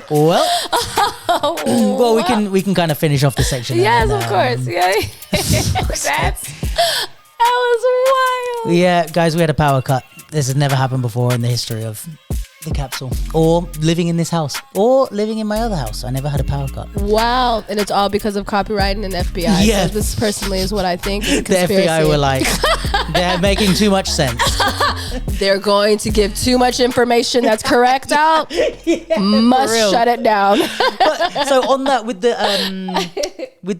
Well, well, we can kind of finish off the section. Yes, of course. Yeah, that was wild. Yeah, guys, we had a power cut. This has never happened before in the history of the capsule, or living in this house, or living in my other house. I never had a power cut. Wow, and it's all because of copyright and FBI. Yeah, so this personally is what I think. Is a the conspiracy. FBI were like, they're making too much sense. They're going to give too much information that's correct out. Yeah, must shut it down. But, so on that, with the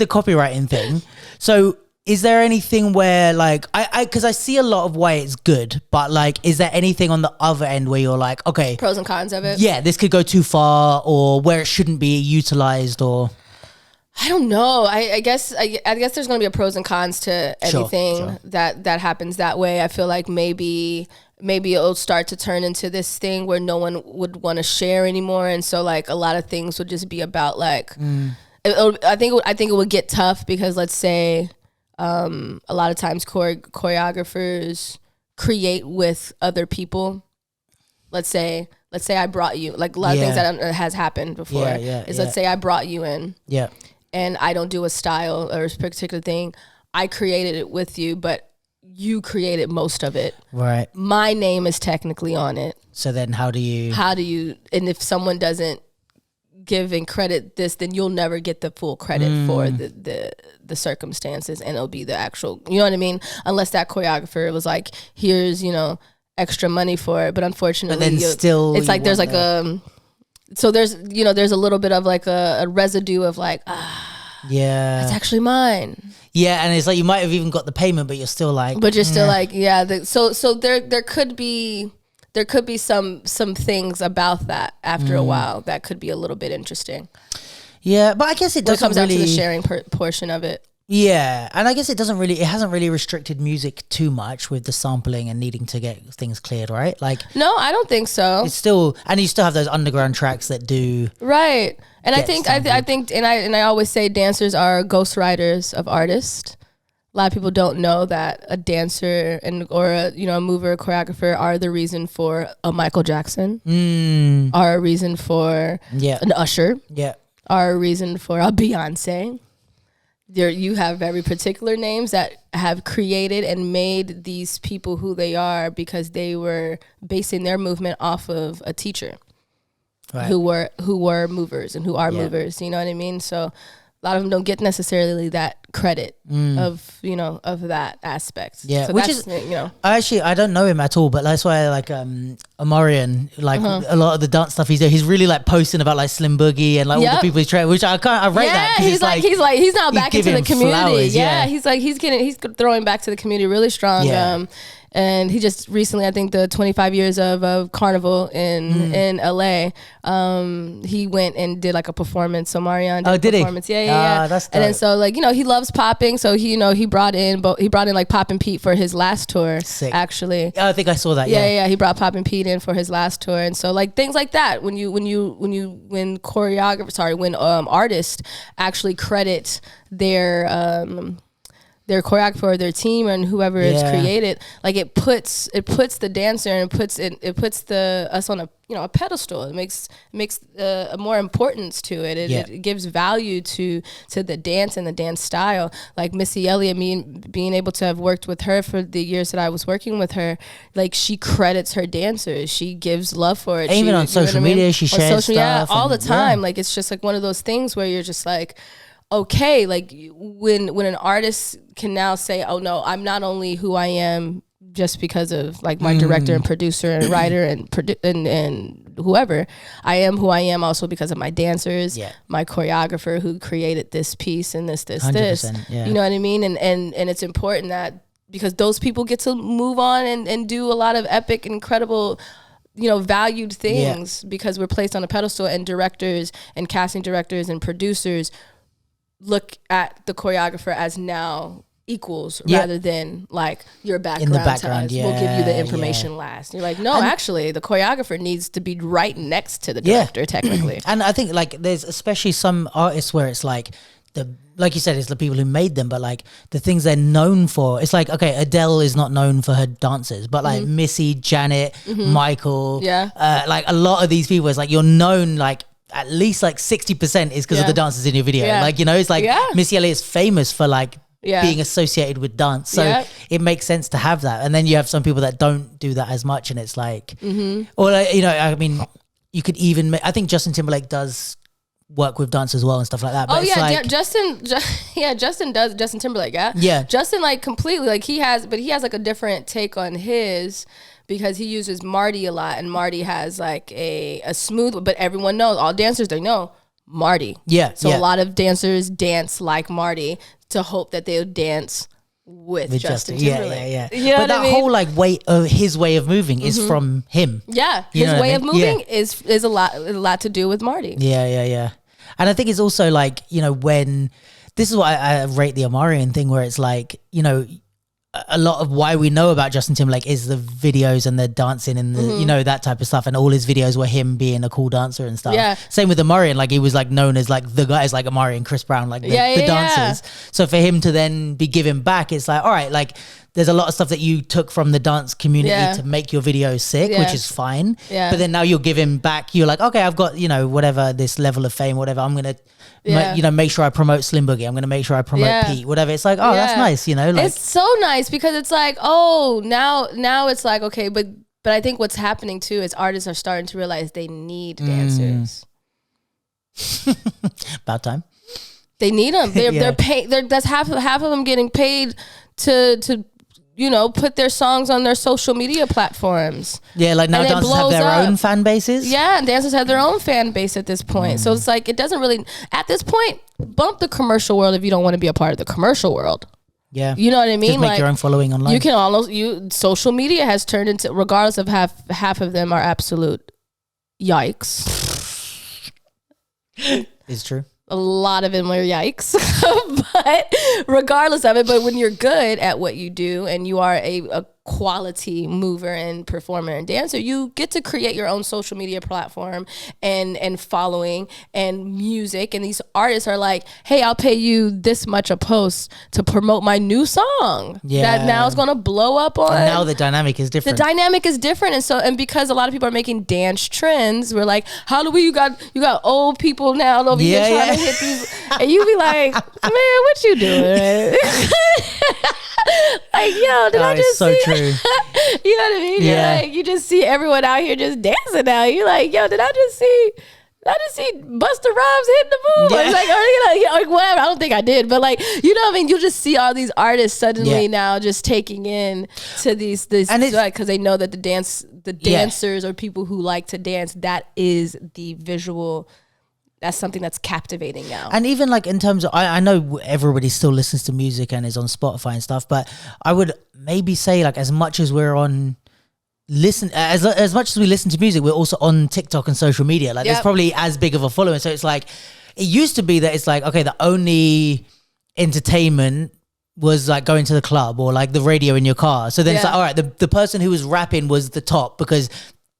copywriting thing, so is there anything where like because I see a lot of why it's good, but like, is there anything on the other end where you're like, okay, pros and cons of it? Yeah, this could go too far, or where it shouldn't be utilized, or I don't know. I guess there's going to be a pros and cons to anything Sure. that happens that way. I feel like maybe it'll start to turn into this thing where no one would want to share anymore, and so like a lot of things would just be about like. I think it would get tough because let's say. A lot of times choreographers create with other people. Let's say I brought you, like a lot of things that has happened before let's say I brought you in and I don't do a style or a particular thing. I created it with you, but you created most of it. Right. My name is technically on it. So then how do you, and if someone doesn't give and credit this, then you'll never get the full credit for the circumstances, and it'll be the actual, you know what I mean? Unless that choreographer was like, here's, extra money for it. But unfortunately, but then still it's like there's like so there's there's a little bit of like a residue of like, it's actually mine. Yeah, and it's like you might have even got the payment, but you're still like, so there could be some things about that after a while that could be a little bit interesting. Yeah, but I guess it doesn't comes really down to the sharing portion of it. Yeah, and I guess it hasn't really restricted music too much with the sampling and needing to get things cleared, right? Like, no, I don't think so. It's still, and you still have those underground tracks that do right. And I think I always say dancers are ghostwriters of artists. A lot of people don't know that a dancer or a mover, a choreographer are the reason for a Michael Jackson, are a reason for an Usher, are a reason for a Beyonce. You have very particular names that have created and made these people who they are because they were basing their movement off of a teacher, who were movers and who are movers. You know what I mean? So a lot of them don't get necessarily that credit of that aspect. Yeah, so which is I don't know him at all, but that's why I like Omarion, like a lot of the dance stuff he's doing. He's really like posting about like Slim Boogie and like all the people he's trained, which I rate that. He's now back into the community. Flowers, he's throwing back to the community really strong. Yeah. And he just recently, I think the 25 years of Carnival in LA, he went and did like a performance. So Marion did a performance. Yeah. That's dope. And then so like, he loves popping. So he brought in like Poppin' Pete for his last tour. Sick. Actually. I think I saw that. Yeah. He brought Poppin' Pete in for his last tour. And so like things like that, when artists actually credit their choreographer or their team and whoever is created, like it puts the dancer and it puts us on a pedestal. It makes a more importance to it. It gives value to the dance and the dance style. Like Missy Elliott, being able to have worked with her for the years that I was working with her, like she credits her dancers. She gives love for it. Even on social media, she shares stuff all the time. Like it's just like one of those things where you're just like, okay, like when an artist can now say, oh no, I'm not only who I am just because of like my director and producer and writer and whoever, I am who I am also because of my dancers, my choreographer who created this piece and this. You know what I mean? And it's important that because those people get to move on and do a lot of epic, incredible, valued things because we're placed on a pedestal, and directors and casting directors and producers look at the choreographer as now equals rather than like your background. In the background, we'll give you the information last. You're like, no, actually the choreographer needs to be right next to the director technically. And I think like there's especially some artists where it's like like you said, it's the people who made them, but like the things they're known for. It's like, okay, Adele is not known for her dances, but like Missy, Janet, Michael, like a lot of these people, it's like you're known like at least like 60% is because of Yeah. the dancers in your video. Yeah. Like, you know, it's like Yeah. Missy Elliott is famous for like Yeah. being associated with dance. So Yeah. it makes sense to have that. And then you have some people that don't do that as much. And it's like, Mm-hmm. or like, you know, I mean, you could even, I think Justin Timberlake does work with dance as well and stuff like that. But Oh it's yeah, like, Justin does. Justin Timberlake, yeah, Yeah. Justin like completely like he has like a different take on his because he uses Marty a lot, and Marty has like a smooth. But everyone knows, all dancers they know Marty. Yeah, So yeah. a lot of dancers dance like Marty to hope that they'll dance with Justin Timberlake. Yeah. You know but what that I mean? whole like his way of moving is from him. Yeah, You his know what I way of mean? moving Yeah. is a lot to do with Marty. Yeah. And I think it's also like, you know, when this is what I rate the Omarion thing, where it's like, you know, a lot of why we know about Justin Timberlake is the videos and the dancing and the, Mm-hmm. you know, that type of stuff. And all his videos were him being a cool dancer and stuff. Yeah. Same with Omarion. Like he was like known as like the guys like Omarion, Chris Brown, like the dancers. So for him to then be giving back, it's like, all right, like there's a lot of stuff that you took from the dance community Yeah. to make your videos sick, Yeah. which is fine. Yeah. But then now you're giving back. You're like, okay, I've got, you know, whatever, this level of fame, whatever. I'm going to, Yeah. you know, make sure I promote Slim Boogie. I'm going to make sure I promote Yeah. Pete, whatever. It's like, oh, that's Yeah. nice, you know, like, It's so nice because it's like, oh, now it's like, okay, but I think what's happening too is artists are starting to realize they need dancers. about time. They need them. Yeah. They're paid. That's half of them getting paid to you know put their songs on their social media platforms. Yeah, like now And it dancers have blows their up. own fan bases. Yeah, and dancers have their own fan base at this point. So it's like it doesn't really at this point bump the commercial world if you don't want to be a part of the commercial world. Yeah. You know what I mean? Just make Like your own following online. you can almost social media has turned into regardless of half of them are absolute yikes. It's true. A lot of them are yikes. But regardless of it, but when you're good at what you do and you are a quality mover and performer and dancer, you get to create your own social media platform and following and music. And these artists are like, hey, I'll pay you this much a post to promote my new song. Yeah. That now is going to blow up on. And now the dynamic is The different. dynamic is different, and because a lot of people are making dance trends, we're like, how do we? You got old people now over here Yeah, trying to hit these, and you be like, man, what you doing? Like, yo, did Oh, I it's just so see? true. You know what I mean? Yeah. You're like, you just see everyone out here just dancing now. You're like, yo, did I just see Busta Rhymes hitting the move? Yeah. It's like, or, you know, like whatever. I don't think I did, but like, you know what I mean? You just see all these artists suddenly Yeah. now just taking in to these And it's- because they know that the dancers or people who like to dance, that is the visual. That's something that's captivating now. And even like in terms of, I know everybody still listens to music and is on Spotify and stuff, but I would maybe say like as much as we're on as much as we listen to music, we're also on TikTok and social media. Like there's Yep. probably as big of a following. So it's like, it used to be that it's like, okay, the only entertainment was like going to the club or like the radio in your car. So then it's Yeah. like, all right, the person who was rapping was the top because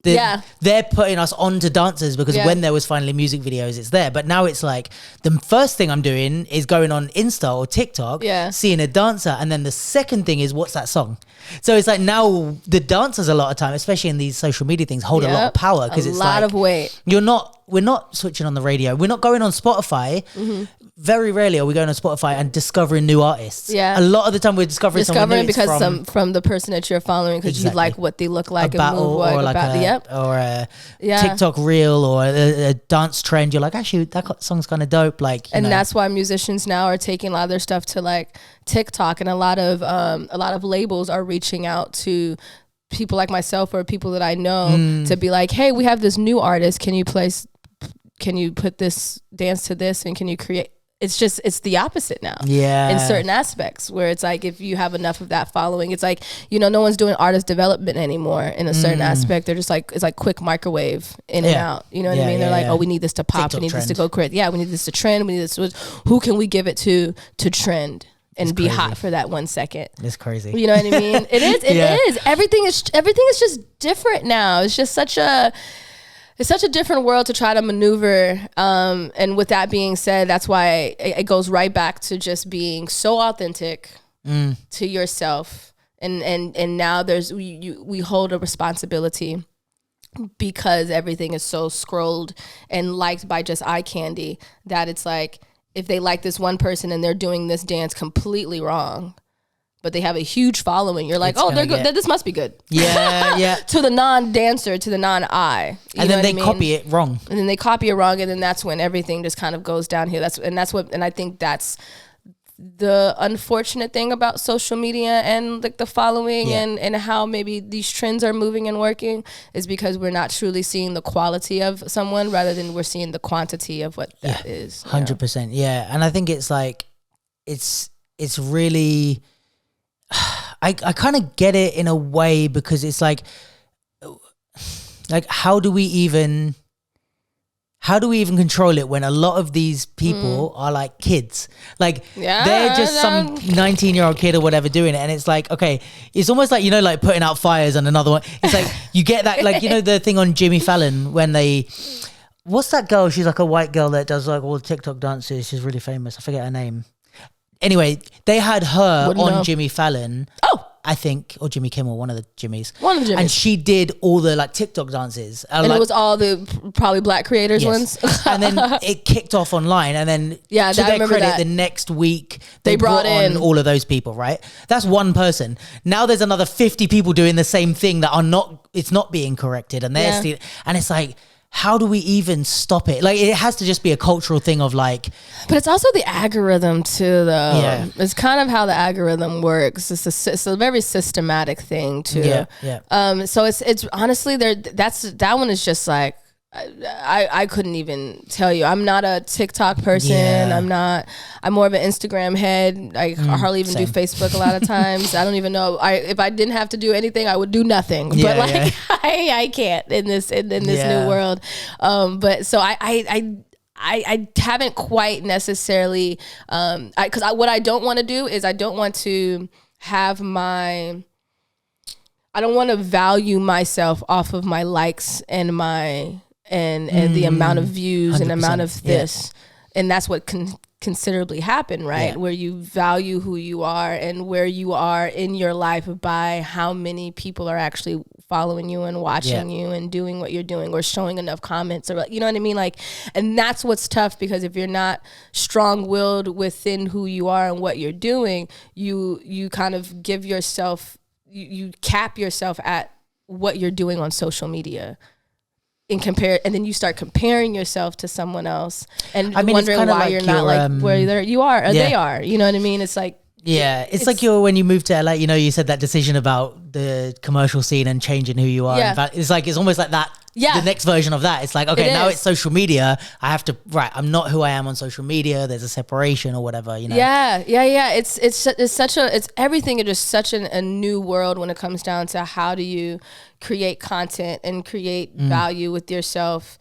Yeah. they're putting us onto dancers because Yeah. when there was finally music videos, it's there. But now it's like the first thing I'm doing is going on Insta or TikTok, Yeah. seeing a dancer, and then the second thing is what's that song? So it's like now the dancers a lot of time, especially in these social media things, hold a lot of Yep. power because a it's lot like of weight. we're not switching on the radio. We're not going on Spotify. Very rarely are we going on Spotify and discovering new artists. Yeah. A lot of the time we're discovering someone new. It's because from the person that you're following because you Exactly. like what they look like a and battle move or like about. a, Yep. or a Yeah. TikTok reel or a dance trend. You're like, actually, that song's kind of dope. Like, you And know. that's why musicians now are taking a lot of their stuff to like TikTok, and a lot of labels are reaching out to people like myself or people that I know to be like, hey, we have this new artist. Can you put this dance to this, and can you create? It's the opposite now. Yeah. In certain aspects where it's like if you have enough of that following, it's like, you know, no one's doing artist development anymore in a certain aspect. They're just like, it's like quick microwave in and Yeah. out. You know what Yeah, I mean? They're yeah, like, yeah. oh, we need this to pop. TikTok we need this to trend. go crazy. Yeah, we need this to trend. We need this. Who can we give it to trend and be crazy. hot for that 1 second? It's crazy. You know what I mean? It is. It Yeah. is. Everything is just different now. It's just such a different world to try to maneuver. And with that being said, that's why it goes right back to just being so authentic to yourself. And now we hold a responsibility because everything is so scrolled and liked by just eye candy, that it's like, if they like this one person and they're doing this dance completely wrong, but they have a huge following, you're like, It's oh, they're gonna good. This must be good. Yeah. To the non-dancer, to the non-eye. And then they copy it wrong. And then they copy it wrong, and then that's when everything just kind of goes downhill. And I think that's the unfortunate thing about social media and like the following and how maybe these trends are moving and working, is because we're not truly seeing the quality of someone, rather than we're seeing the quantity of what that is. 100%. Yeah. And I think it's like, it's really, I kind of get it in a way, because it's like how do we even control it when a lot of these people are like kids? Like they're just some 19-year-old kid or whatever doing it. And it's like, okay, it's almost like, like putting out fires on another one. It's like, you get that, like, the thing on Jimmy Fallon when what's that girl? She's like a white girl that does like all the TikTok dances. She's really famous. I forget her name. Anyway, they had her on Jimmy Fallon. Oh. I think, or Jimmy Kimmel, one of the Jimmys. One of the Jimmys. And she did all the like TikTok dances. And it was all the probably black creators ones. And then it kicked off online, and then to their credit, the next week they brought in all of those people, right? That's one person. Now there's another 50 people doing the same thing that it's not being corrected, and they're still, and it's like, how do we even stop it? Like, it has to just be a cultural thing of like... But it's also the algorithm too, though. Yeah. It's kind of how the algorithm works. It's a very systematic thing too. Yeah. So it's honestly, that one is just like, I couldn't even tell you. I'm not a TikTok person. Yeah. I'm more of an Instagram head. I hardly even do Facebook a lot of times. I don't even know. If I didn't have to do anything, I would do nothing. But like I can't in this new world. But so I haven't quite necessarily because what I don't want to do is I don't want to value myself off of my likes and my and the amount of views and amount of this, and that's what can considerably happen, right? Where you value who you are and where you are in your life by how many people are actually following you and watching you and doing what you're doing, or showing enough comments, or you know what I mean? Like, and that's what's tough, because if you're not strong-willed within who you are and what you're doing, you kind of give yourself, you cap yourself at what you're doing on social media. And then you start comparing yourself to someone else and wondering why like you're not like where you are or they are. You know what I mean? It's like, it's like when you moved to LA, you said that decision about the commercial scene and changing who you are. Yeah. It's like, it's almost like that. Yeah. The next version of that. It's like, okay, now it's social media. I have to, I'm not who I am on social media. There's a separation or whatever, Yeah. It's everything is just such a new world when it comes down to how do you create content and create value with yourself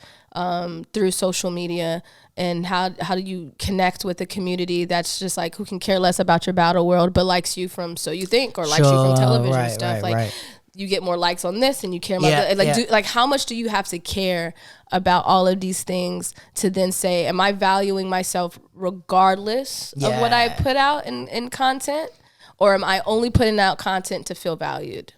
through social media, and how do you connect with a community that's just like, who can care less about your battle world but likes you from So You Think, or likes you from television stuff. You get more likes on this and you care about that. How much do you have to care about all of these things to then say, am I valuing myself regardless of what I put out in content, or am I only putting out content to feel valued?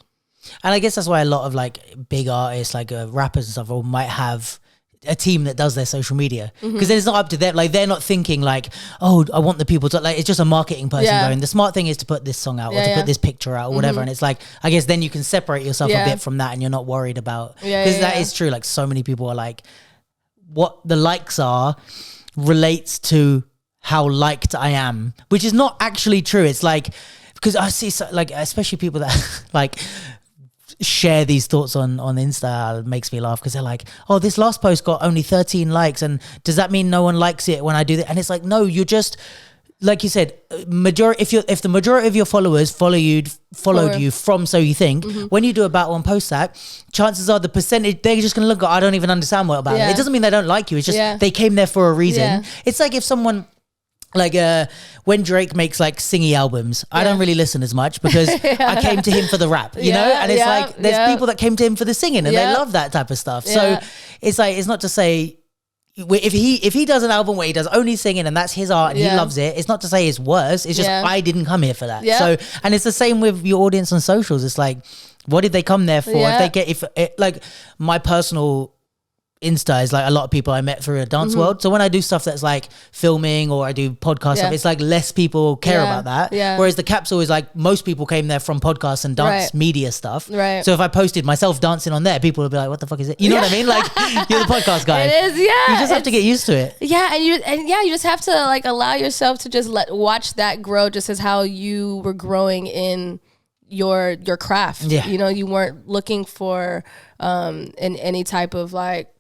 And I guess that's why a lot of like big artists, like rappers and stuff, or might have a team that does their social media, because then it's not up to them. Like, they're not thinking like, oh, I want the people to, like, it's just a marketing person going, the smart thing is to put this song out or to put this picture out or whatever. And it's like, I guess then you can separate yourself a bit from that, and you're not worried about, because that is true. Like, so many people are like, what the likes are relates to how liked I am, which is not actually true. It's like, because I see like, especially people that like share these thoughts on Insta, makes me laugh, because they're like, oh, this last post got only 13 likes, and does that mean no one likes it when I do that? And it's like, no, you're just, like you said, if the majority of your followers followed you from So You Think, when you do a battle and post that, chances are the percentage, they're just gonna look at, I don't even understand what about it. It doesn't mean they don't like you, it's just they came there for a reason. It's like if someone, like when Drake makes like singy albums, I don't really listen as much, because I came to him for the rap, you know? And it's like, there's people that came to him for the singing, and they love that type of stuff. So it's like, it's not to say, if he does an album where he does only singing and that's his art and he loves it, it's not to say it's worse. It's just, I didn't come here for that. So, and it's the same with your audience on socials. It's like, What did they come there for? Yeah. If like my personal Insta is like a lot of people I met through a dance world. So when I do stuff that's like filming or I do podcast stuff, it's like less people care about that. Yeah. Whereas the capsule is like most people came there from podcasts and dance media stuff. Right. So if I posted myself dancing on there, people would be like, "What the fuck is it?" You know what I mean? Like you're the podcast guy. It is, yeah. You just have to get used to it. Yeah, you just have to like allow yourself to just watch that grow, just as how you were growing in your craft. Yeah. You know, you weren't looking for in any type of like,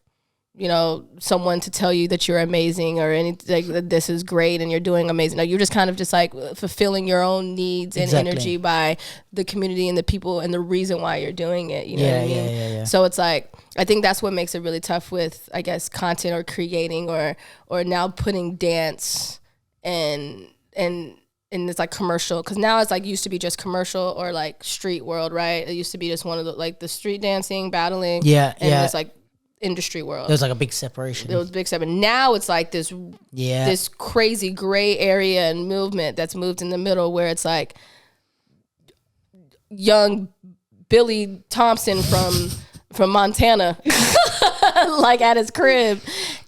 you know, someone to tell you that you're amazing or any like that this is great and you're doing amazing. No, you're just kind of just like fulfilling your own needs and energy by the community and the people and the reason why you're doing it. You know what I mean? Yeah. So it's like, I think that's what makes it really tough with, I guess, content or creating or now putting dance and it's like commercial, because now it's like used to be just commercial or like street world, right? It used to be just one of the like the street dancing, battling, and it's like industry world. There's like a big separation. There was big separation. Now it's like this crazy gray area and movement that's moved in the middle, where it's like young Billy Thompson from Montana, like at his crib,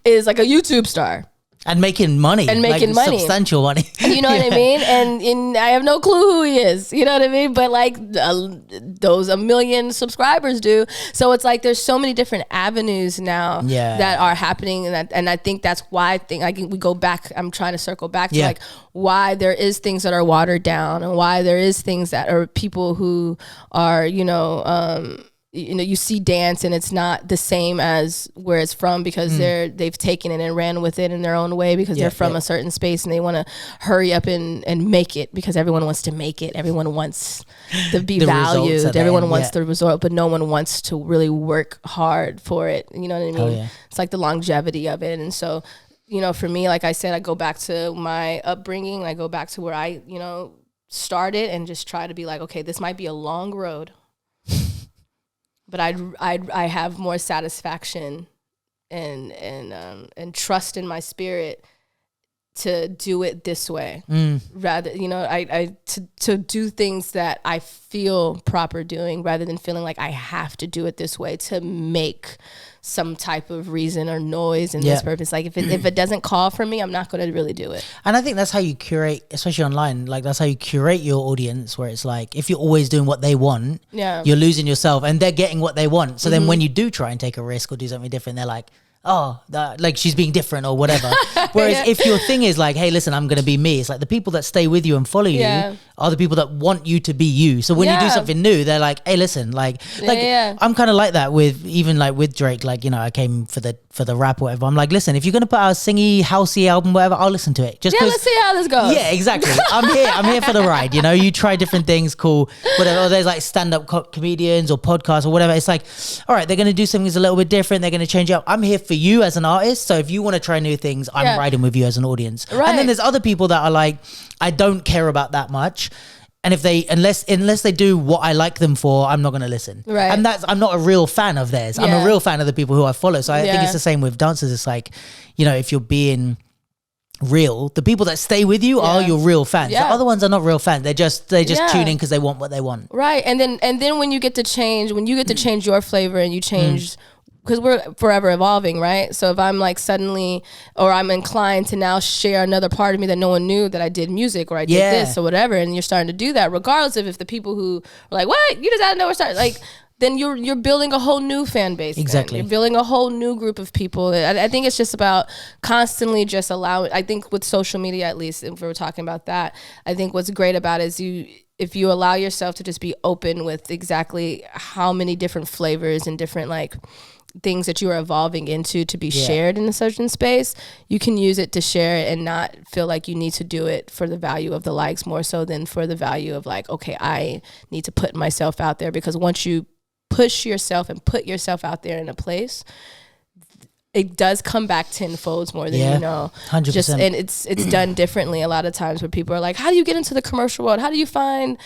is like a YouTube star. And making money. Substantial money. You know what I mean? And I have no clue who he is. You know what I mean? But like those 1 million subscribers do. So it's like there's so many different avenues now that are happening. And I think that's why we go back. I'm trying to circle back to like why there is things that are watered down and why there is things that are people who are, you see dance and it's not the same as where it's from, because they've taken it and ran with it in their own way, because they're from a certain space and they want to hurry up and make it, because everyone wants to make it. Everyone wants to be valued. Everyone wants the result, but no one wants to really work hard for it. You know what I mean? It's like the longevity of it. And so, for me, like I said, I go back to my upbringing. I go back to where I, started, and just try to be like, okay, this might be a long road, but I have more satisfaction and trust in my spirit to do it this way, rather, to do things that I feel proper doing, rather than feeling like I have to do it this way to make some type of reason or noise in this purpose. Like if it doesn't call for me, I'm not going to really do it. And I think that's how you curate, especially online. Like that's how you curate your audience, where it's like, if you're always doing what they want, you're losing yourself, and they're getting what they want. So then when you do try and take a risk or do something different, they're like, oh, like she's being different or whatever. Whereas if your thing is like, hey, listen, I'm going to be me, it's like the people that stay with you and follow you are the people that want you to be you. So when you do something new, they're like, hey, listen, like I'm kind of like that with Drake. Like, I came for the rap or whatever. I'm like, listen, if you're going to put out a singy, housey album, whatever, I'll listen to it. Let's see how this goes. Yeah, exactly. I'm here for the ride. You try different things, cool, whatever. Or there's like stand-up comedians or podcasts or whatever. It's like, all right, they're going to do something that's a little bit different. They're going to change it up. I'm here for you as an artist. So if you want to try new things, I'm riding with you as an audience. Right. And then there's other people that are like, I don't care about that much. And if unless they do what I like them for, I'm not going to listen. Right. And I'm not a real fan of theirs. I'm a real fan of the people who I follow. So I think it's the same with dancers. It's like, if you're being real, the people that stay with you are your real fans. The other ones are not real fans. They just tune in because they want what they want. Right. And then when you get to change your flavor and you change, because we're forever evolving, right? So if I'm like suddenly, or I'm inclined to now share another part of me that no one knew, that I did music or I did this or whatever, and you're starting to do that, regardless of if the people who are like, what? You just out of nowhere started, like, then you're building a whole new fan base. Exactly. Then. You're building a whole new group of people. I think it's just about constantly just allowing, I think with social media, at least, if we're talking about that, I think what's great about it is if you allow yourself to just be open with exactly how many different flavors and different like things that you are evolving into to be shared in a certain space, you can use it to share it and not feel like you need to do it for the value of the likes, more so than for the value of like, okay, I need to put myself out there. Because once you push yourself and put yourself out there in a place, it does come back tenfold more than 100%. Just, and it's done differently a lot of times, where people are like, how do you get into the commercial world? How do you find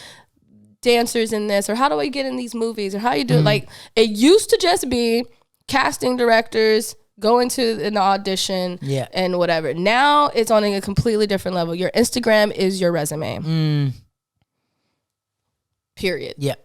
dancers in this? Or how do I get in these movies? Or how you do it? Like, it used to just be casting directors, going to an audition, and whatever. Now it's on a completely different level. Your Instagram is your resume. Period. Yeah.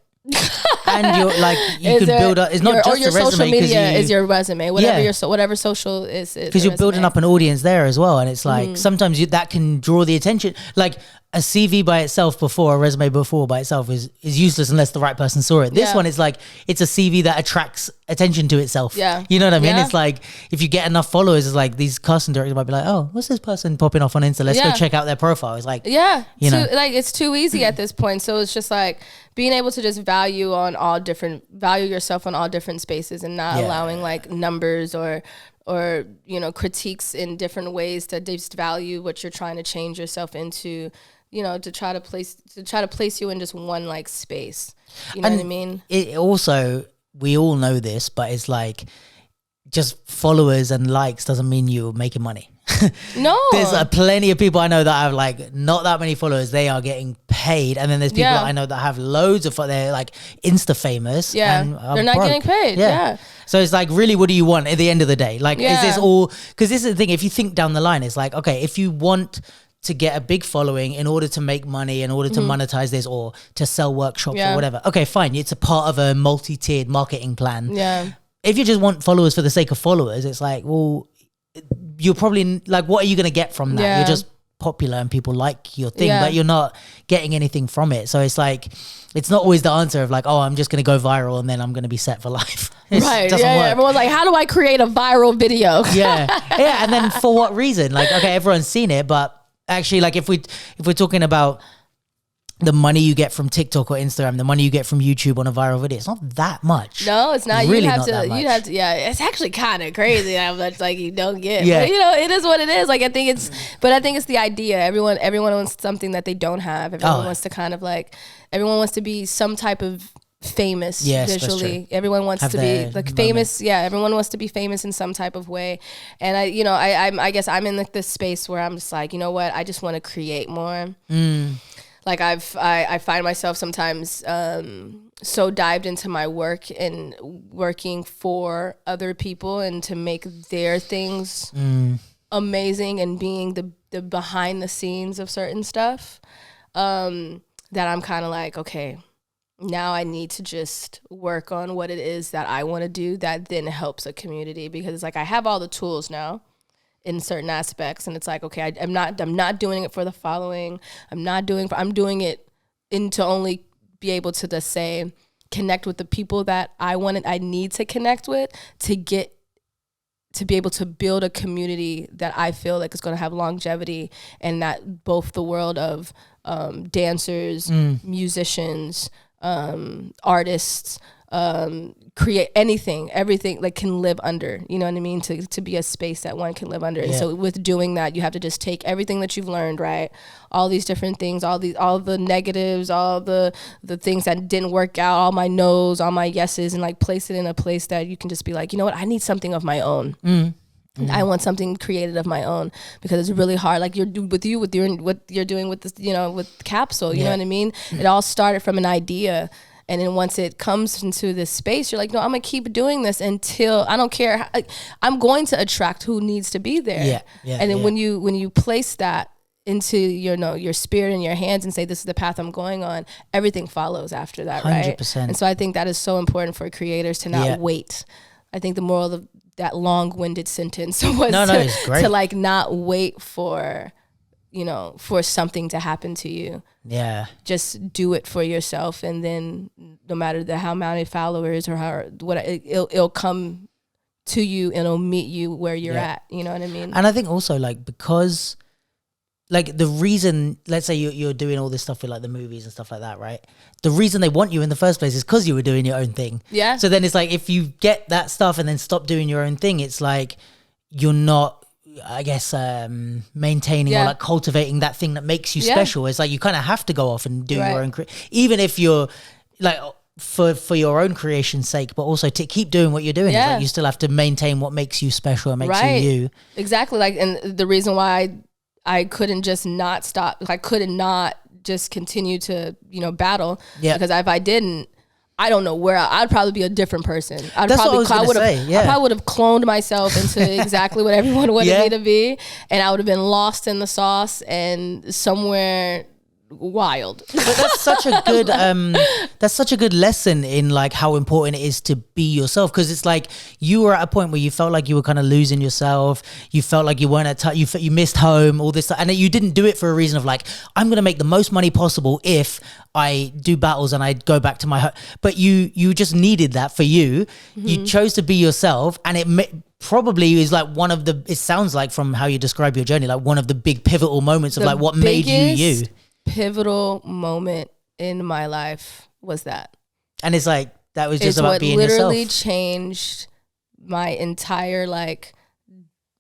and you're like you can build up. It's not just your a resume, social media is your resume. Whatever whatever social is because you're building up an audience there as well. And it's like sometimes that can draw the attention. Like a CV by itself before a resume before by itself is useless unless the right person saw it. This one is like it's a CV that attracts attention to itself. Yeah, you know what I mean. It's like if you get enough followers, it's like these casting directors might be like, oh, what's this person popping off on Insta? Let's go check out their profile. It's like you know, like it's too easy at this point. So it's just like being able to just value yourself on all different spaces and not allowing like numbers or you know critiques in different ways to just value what you're trying to change yourself into, you know, to try to place you in just one like space. You know what I mean? It also, we all know this, but it's like just followers and likes doesn't mean you're making money. No, there's plenty of people I know that have like not that many followers. They are getting paid, and then there's people that I know that have loads of. They're like Insta famous. Yeah, and they're not getting paid. Yeah. So it's like, really, what do you want at the end of the day? Like, is this all? Because this is the thing. If you think down the line, it's like, okay, if you want to get a big following in order to make money, in order to monetize this, or to sell workshops or whatever, okay, fine. It's a part of a multi-tiered marketing plan. Yeah. If you just want followers for the sake of followers, it's like, well, you're probably like, what are you going to get from that? Yeah. You're just popular and people like your thing, but you're not getting anything from it. So it's like, it's not always the answer of like, oh, I'm just going to go viral and then I'm going to be set for life. Right. Yeah. Everyone's like, how do I create a viral video? Yeah. And then for what reason? Like, okay, everyone's seen it, but actually, like if we're talking about the money you get from TikTok or Instagram, the money you get from YouTube on a viral video, it's not that much. No, it's not. Really you'd have not to. that much. You'd have to. Yeah, it's actually kind of crazy how much like you don't get. Yeah. But, you know, it is what it is. Like I think it's the idea. Everyone wants something that they don't have. Everyone wants to kind of like. Everyone wants to be some type of famous visually. Everyone wants to be like famous. Yeah, everyone wants to be famous in some type of way. And I guess I'm in like this space where I'm just like, you know what? I just want to create more. Like I find myself sometimes so dived into my work and working for other people and to make their things amazing and being the behind the scenes of certain stuff, that I'm kind of like, okay, now I need to just work on what it is that I want to do that then helps a community, because it's like I have all the tools now in certain aspects, and it's like, okay, I'm not doing it for the following. I'm doing it to only be able to just say connect with the people that I need to connect with to be able to build a community that I feel like is going to have longevity, and that both the world of dancers, musicians, artists, create everything like can live under, you know what I mean? To be a space that one can live under. And so with doing that, you have to just take everything that you've learned, right? All these different things, all the negatives, all the things that didn't work out, all my no's, all my yeses, and like place it in a place that you can just be like, you know what? I need something of my own. I want something created of my own, because it's really hard. Like what you're doing with this, you know, with Capsule, you know what I mean? It all started from an idea. And then once it comes into this space, you're like, no, I'm going to keep doing this until I don't care. I'm going to attract who needs to be there. And then when you place that into your spirit and your hands and say, this is the path I'm going on, everything follows after that, 100%. Right? And so I think that is so important for creators to not wait. I think the moral of that long-winded sentence was it's great. To like not wait for something to happen to you. Yeah. Just do it for yourself, and then no matter how many followers or it'll come to you and it'll meet you where you're at. You know what I mean? And I think also like, because like the reason, let's say you're doing all this stuff with like the movies and stuff like that, right? The reason they want you in the first place is because you were doing your own thing. Yeah. So then it's like, if you get that stuff and then stop doing your own thing, it's like you're not, I guess, maintaining or like cultivating that thing that makes you special. It's like you kind of have to go off and do your own, even if you're like for your own creation's sake, but also to keep doing what you're doing. It's like you still have to maintain what makes you special and makes you. Exactly. Like, and the reason why I couldn't just not stop, I couldn't not just continue to, battle, because if I didn't, I don't know where I'd probably be a different person. I probably would have cloned myself into exactly what everyone wanted me to be, and I would have been lost in the sauce and somewhere wild. But that's such a good that's such a good lesson in like how important it is to be yourself, because it's like you were at a point where you felt like you were kind of losing yourself, you felt like you weren't at you missed home, all this stuff, and you didn't do it for a reason of like, I'm gonna make the most money possible if I do battles and I go back to my home. But you just needed that for you. You chose to be yourself, and it probably is like one of the, it sounds like from how you describe your journey, like one of the big pivotal moments of like what made you pivotal moment in my life was that. And it's like, that was just it's about what being literally yourself. changed my entire like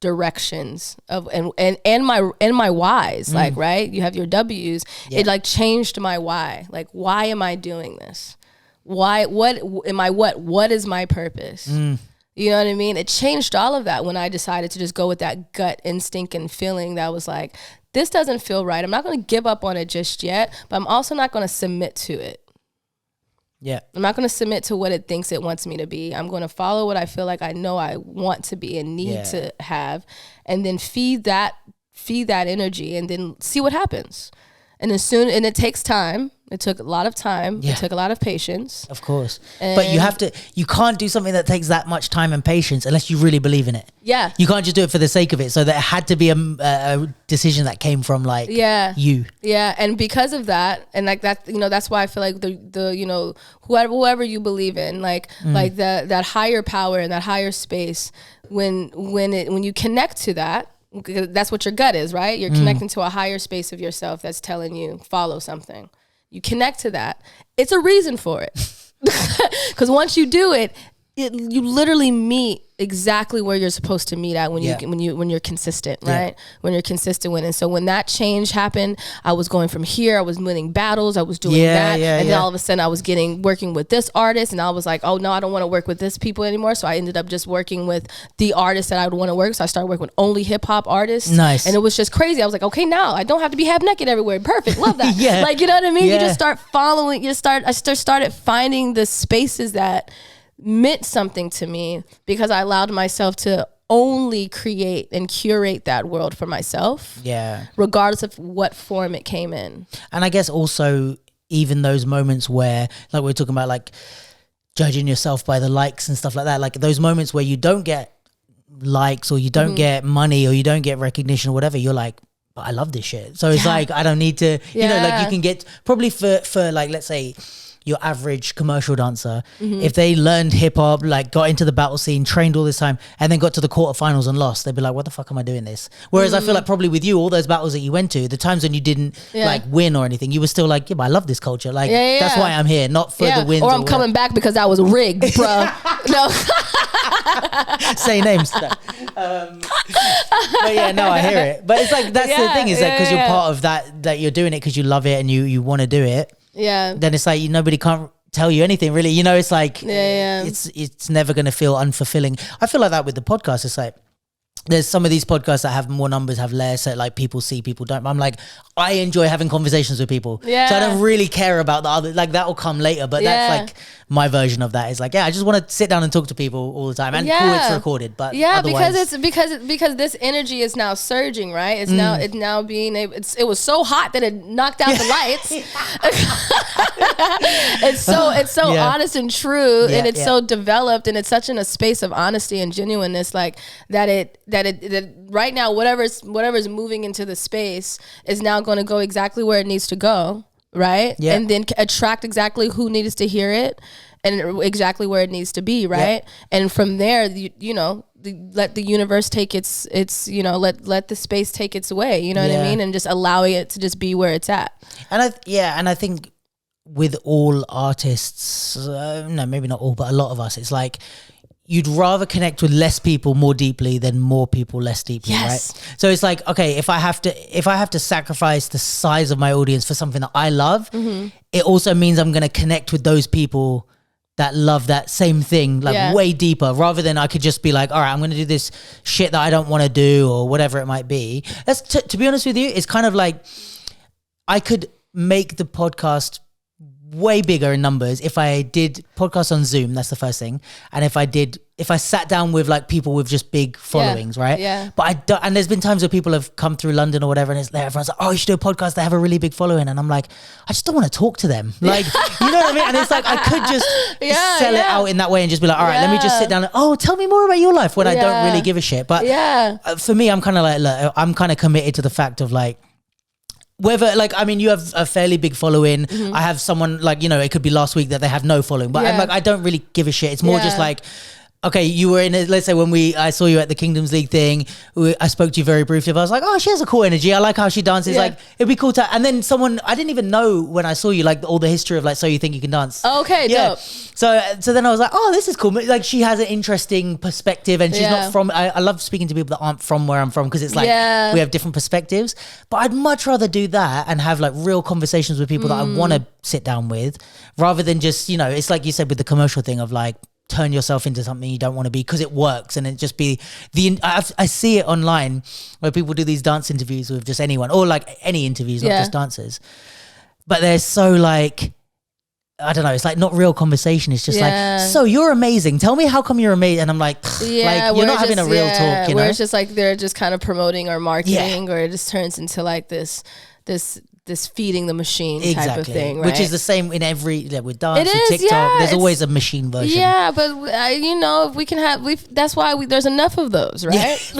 directions of and my whys. Like, right, you have your W's. It like changed my why. Like, why am I doing this? Why, what am I, what is my purpose? You know what I mean? It changed all of that when I decided to just go with that gut instinct and feeling that was like, this doesn't feel right. I'm not going to give up on it just yet, but I'm also not going to submit to it. Yeah. I'm not going to submit to what it thinks it wants me to be. I'm going to follow what I feel like I know I want to be and need to have, and then feed that energy and then see what happens. And it takes time. It took a lot of time. Yeah. It took a lot of patience. Of course. But you can't do something that takes that much time and patience unless you really believe in it. Yeah. You can't just do it for the sake of it. So that it had to be a decision that came from like you. Yeah. And because of that, and like that, that's why I feel like the whoever you believe in, like that higher power and that higher space, when you connect to that, that's what your gut is, right? You're connecting to a higher space of yourself that's telling you follow something. You connect to that. It's a reason for it. Because once you do it, you literally meet exactly where you're supposed to meet at when you're consistent, right? When you're consistent with it. And so when that change happened, I was going from here, I was winning battles, I was doing that, and then all of a sudden I was working with this artist, and I was like, oh no, I don't want to work with this people anymore. So I ended up just working with the artists that I would want to work. So I started working with only hip hop artists. Nice. And it was just crazy. I was like, okay, now I don't have to be half naked everywhere. Perfect. Love that. Yeah. Like, you know what I mean? Yeah. You just start following. I started finding the spaces that meant something to me, because I allowed myself to only create and curate that world for myself. Yeah. Regardless of what form it came in. And I guess also even those moments where, like we're talking about, like judging yourself by the likes and stuff like that, like those moments where you don't get likes or you don't get money or you don't get recognition or whatever, you're like, but I love this shit. So it's like, I don't need to, you know, like you can get probably for like, let's say, your average commercial dancer, if they learned hip hop, like got into the battle scene, trained all this time, and then got to the quarterfinals and lost, they'd be like, what the fuck am I doing this? Whereas I feel like probably with you, all those battles that you went to, the times when you didn't like win or anything, you were still like, yeah, but I love this culture. Like, that's why I'm here, not for the wins. Or I'm coming back because I was rigged, bro. No. Say names. But yeah, no, I hear it. But it's like, that's the thing, is that because you're part of that you're doing it because you love it and you want to do it. Yeah. Then it's like nobody can't tell you anything really. You know, it's like it's never going to feel unfulfilling. I feel like that with the podcast. It's like there's some of these podcasts that have more numbers, have less, so like people see, people don't. I'm like, I enjoy having conversations with people. Yeah. So I don't really care about the other, like that'll come later. But that's like my version of that is like, I just want to sit down and talk to people all the time. And cool, it's recorded. But otherwise, because this energy is now surging, right? It's now being able, it was so hot that it knocked out the lights. it's so honest and true, and it's so developed, and it's such in a space of honesty and genuineness, like that right now whatever's moving into the space is now going to go exactly where it needs to go, right? And then attract exactly who needs to hear it and exactly where it needs to be, right? And from there, you know, let the universe take its let the space take its way, you know what I mean, and just allowing it to just be where it's at. And I think with all artists, no, maybe not all, but a lot of us, it's like you'd rather connect with less people more deeply than more people less deeply, right? So it's like, okay, if I have to sacrifice the size of my audience for something that I love, it also means I'm going to connect with those people that love that same thing, like way deeper, rather than I could just be like, all right, I'm going to do this shit that I don't want to do or whatever it might be. That's to be honest with you, it's kind of like I could make the podcast way bigger in numbers if I did podcasts on Zoom. That's the first thing. And if I sat down with like people with just big followings, right? Yeah. But I don't, and there's been times where people have come through London or whatever, and it's there. Everyone's like, "Oh, you should do a podcast." They have a really big following, and I'm like, I just don't want to talk to them. Like, you know what I mean? And it's like I could just sell it out in that way and just be like, "All right, let me just sit down. And, oh, tell me more about your life," when I don't really give a shit. But for me, I'm kind of like, look, I'm kind of committed to the fact of like, whether like, I mean, you have a fairly big following. I have someone like, you know, it could be last week that they have no following, but I'm like, I don't really give a shit. It's more just like, okay, you were in it. Let's say when I saw you at the Kingdoms League thing, I spoke to you very briefly. But I was like, oh, she has a cool energy. I like how she dances. Like, it'd be cool to. And then someone, I didn't even know when I saw you, like all the history of like, so you think you can dance? Okay, dope. So then I was like, oh, this is cool. Like she has an interesting perspective, and she's not from. I love speaking to people that aren't from where I'm from because it's like we have different perspectives. But I'd much rather do that and have like real conversations with people that I want to sit down with, rather than just, you know, it's like you said with the commercial thing of like, turn yourself into something you don't want to be because it works, and it just be I see it online where people do these dance interviews with just anyone, or like any interviews, not just dancers, but they're so like, I don't know, it's like not real conversation. It's just like, so you're amazing, tell me how come you're amazing, and I'm like, like you're not having a real talk, you know? Where it's just like they're just kind of promoting or marketing, or it just turns into like this feeding the machine type of thing, right? Which is the same in every, with dance and TikTok. There's always a machine version. Yeah, but you know, if we can have, that's why there's enough of those, right?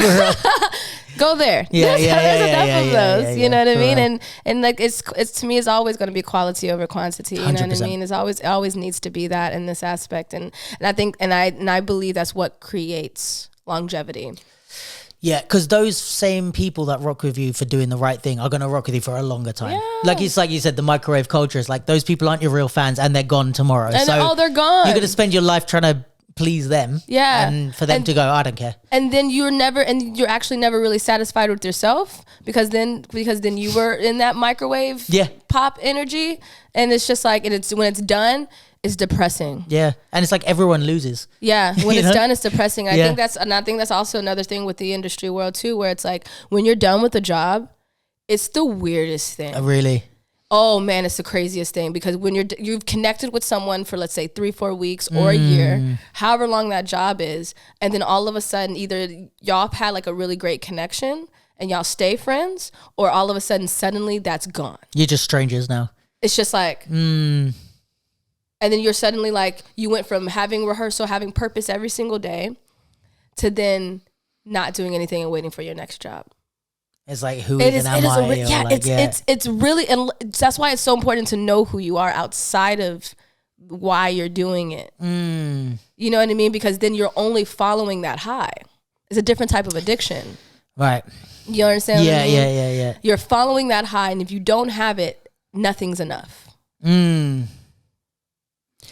Go there. There's enough of those. You know what I mean? And like it's to me, it's always going to be quality over quantity. You 100%. Know what I mean? It always needs to be that in this aspect. And I think and I believe that's what creates longevity. Yeah, because those same people that rock with you for doing the right thing are going to rock with you for a longer time. Yeah. Like it's like you said, the microwave culture is like, those people aren't your real fans and they're gone tomorrow. And they're gone. You're going to spend your life trying to please them. Yeah. And for them to go, I don't care. And then you're actually never really satisfied with yourself because then you were in that microwave pop energy, and it's just like, and it's when it's done, it's depressing. Yeah. And it's like everyone loses. Yeah. When it's done, it's depressing. I think that's also another thing with the industry world too, where it's like when you're done with the job, it's the weirdest thing. Really? Oh man, it's the craziest thing, because when you've connected with someone for, let's say 3-4 weeks or a year, however long that job is, and then all of a sudden either y'all have had like a really great connection and y'all stay friends, or all of a sudden suddenly that's gone. You're just strangers now. It's just like and then you're suddenly like, you went from having rehearsal, having purpose every single day, to then not doing anything and waiting for your next job. It's like, who even am I? It's really, and that's why it's so important to know who you are outside of why you're doing it. You know what I mean? Because then you're only following that high. It's a different type of addiction. Right. You understand what I mean? Yeah. You're following that high, and if you don't have it, nothing's enough.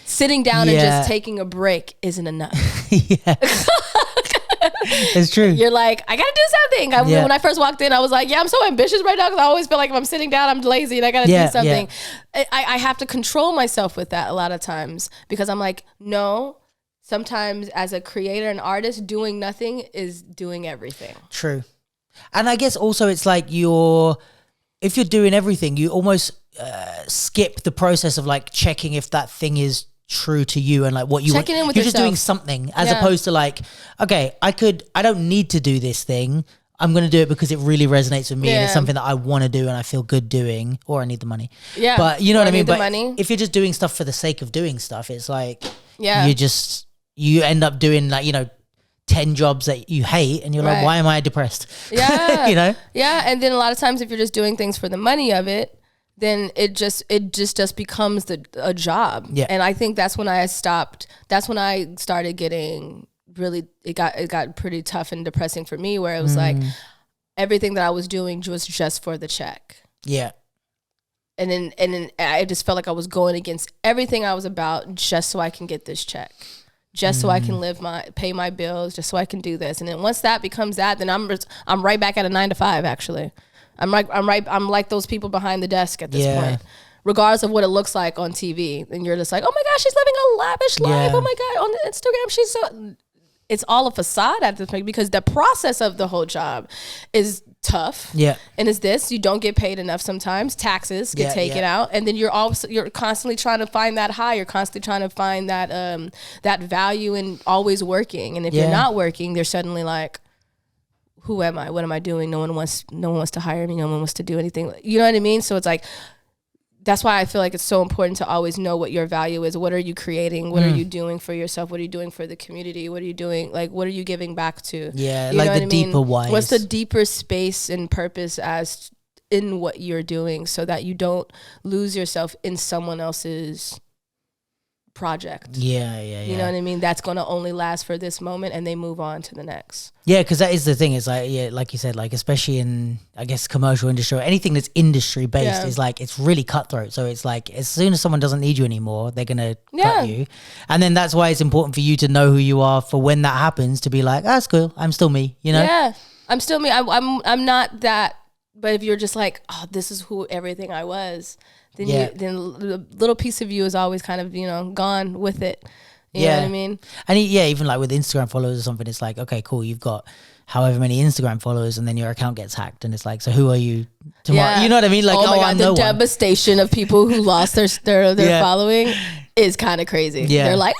Sitting down and just taking a break isn't enough. It's true. You're like, I gotta do something. When I first walked in, I was like, I'm so ambitious right now, because I always feel like if I'm sitting down, I'm lazy and I gotta do something. I have to control myself with that a lot of times, because I'm like, no, sometimes as a creator and artist, doing nothing is doing everything. True. And I guess also it's like if you're doing everything, you almost skip the process of like checking if that thing is true to you and like what you want. You're just doing something as opposed to like, okay, I don't need to do this thing. I'm going to do it because it really resonates with me and it's something that I want to do and I feel good doing, or I need the money. Yeah. But you know what I mean? But if you're just doing stuff for the sake of doing stuff, it's like, you end up doing like, 10 jobs that you hate, and you're like, why am I depressed? Yeah. you know? Yeah. And then a lot of times if you're just doing things for the money of it, then it just becomes a job. Yeah. And I think that's when I stopped. That's when I started getting really, it got pretty tough and depressing for me, where it was like everything that I was doing was just for the check. Yeah. And then I just felt like I was going against everything I was about just so I can get this check. Just so I can pay my bills, just so I can do this. And then once that becomes that, then I'm right back at a 9 to 5 actually. I'm like those people behind the desk at this point, regardless of what it looks like on TV. And you're just like, oh my gosh, she's living a lavish life. Oh my God, on Instagram, she's so. it's all a facade at this point, because the process of the whole job is tough. Yeah. And it's this, you don't get paid enough sometimes. Taxes get taken out. And then you're constantly trying to find that high. You're constantly trying to find that that value in always working. And if you're not working, they're suddenly like, who am I? What am I doing? No one wants to hire me. No one wants to do anything. You know what I mean? So it's like, that's why I feel like it's so important to always know what your value is. What are you creating? What are you doing for yourself? What are you doing for the community? What are you doing? Like, what are you giving back to? Yeah, you like the deeper whys. What's the deeper space and purpose as in what you're doing, so that you don't lose yourself in someone else's project. Yeah. You know what I mean? That's going to only last for this moment, and they move on to the next. Yeah, because that is the thing. It's like, yeah, like you said, like especially in, I guess, commercial industry or anything that's industry based, is like, it's really cutthroat. So it's like, as soon as someone doesn't need you anymore, they're gonna cut you. And then that's why it's important for you to know who you are for when that happens, to be like, that's cool, I'm still me, you know? Yeah, I'm still me. I'm not that. But if you're just like, oh, this is who everything I was, then then the little piece of you is always kind of, you know, gone with it. You know what I mean? And even like with Instagram followers or something, it's like, okay, cool, you've got however many Instagram followers, and then your account gets hacked, and it's like, so who are you tomorrow? Yeah. You know what I mean? Like, oh my God, I'm the no devastation of people who lost their following is kind of crazy. Yeah. They're like,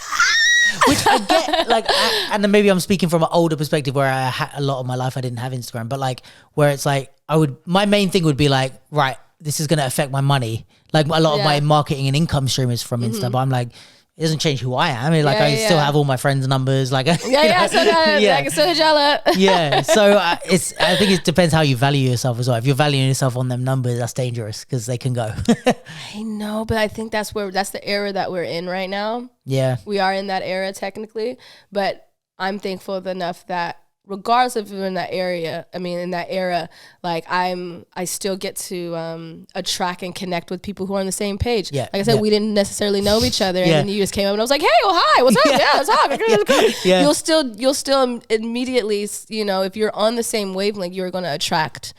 which I get, like, and then maybe I'm speaking from an older perspective where I had a lot of my life I didn't have Instagram, but like where it's like my main thing would be like, right, this is going to affect my money. Like a lot of my marketing and income stream is from Insta, but I'm like, it doesn't change who I am. I mean, like I still have all my friends' numbers. Like so did y'all. Yeah, so I think it depends how you value yourself as well. If you're valuing yourself on them numbers, that's dangerous because they can go. I know, but I think that's the era that we're in right now. Yeah, we are in that era technically, but I'm thankful enough that regardless of in that era, like I still get to attract and connect with people who are on the same page. Yeah. Like I said, we didn't necessarily know each other, and then you just came up and I was like, hey, well, hi, what's up? Yeah, let's talk. Yeah. You'll still immediately, you know, if you're on the same wavelength, you're going to attract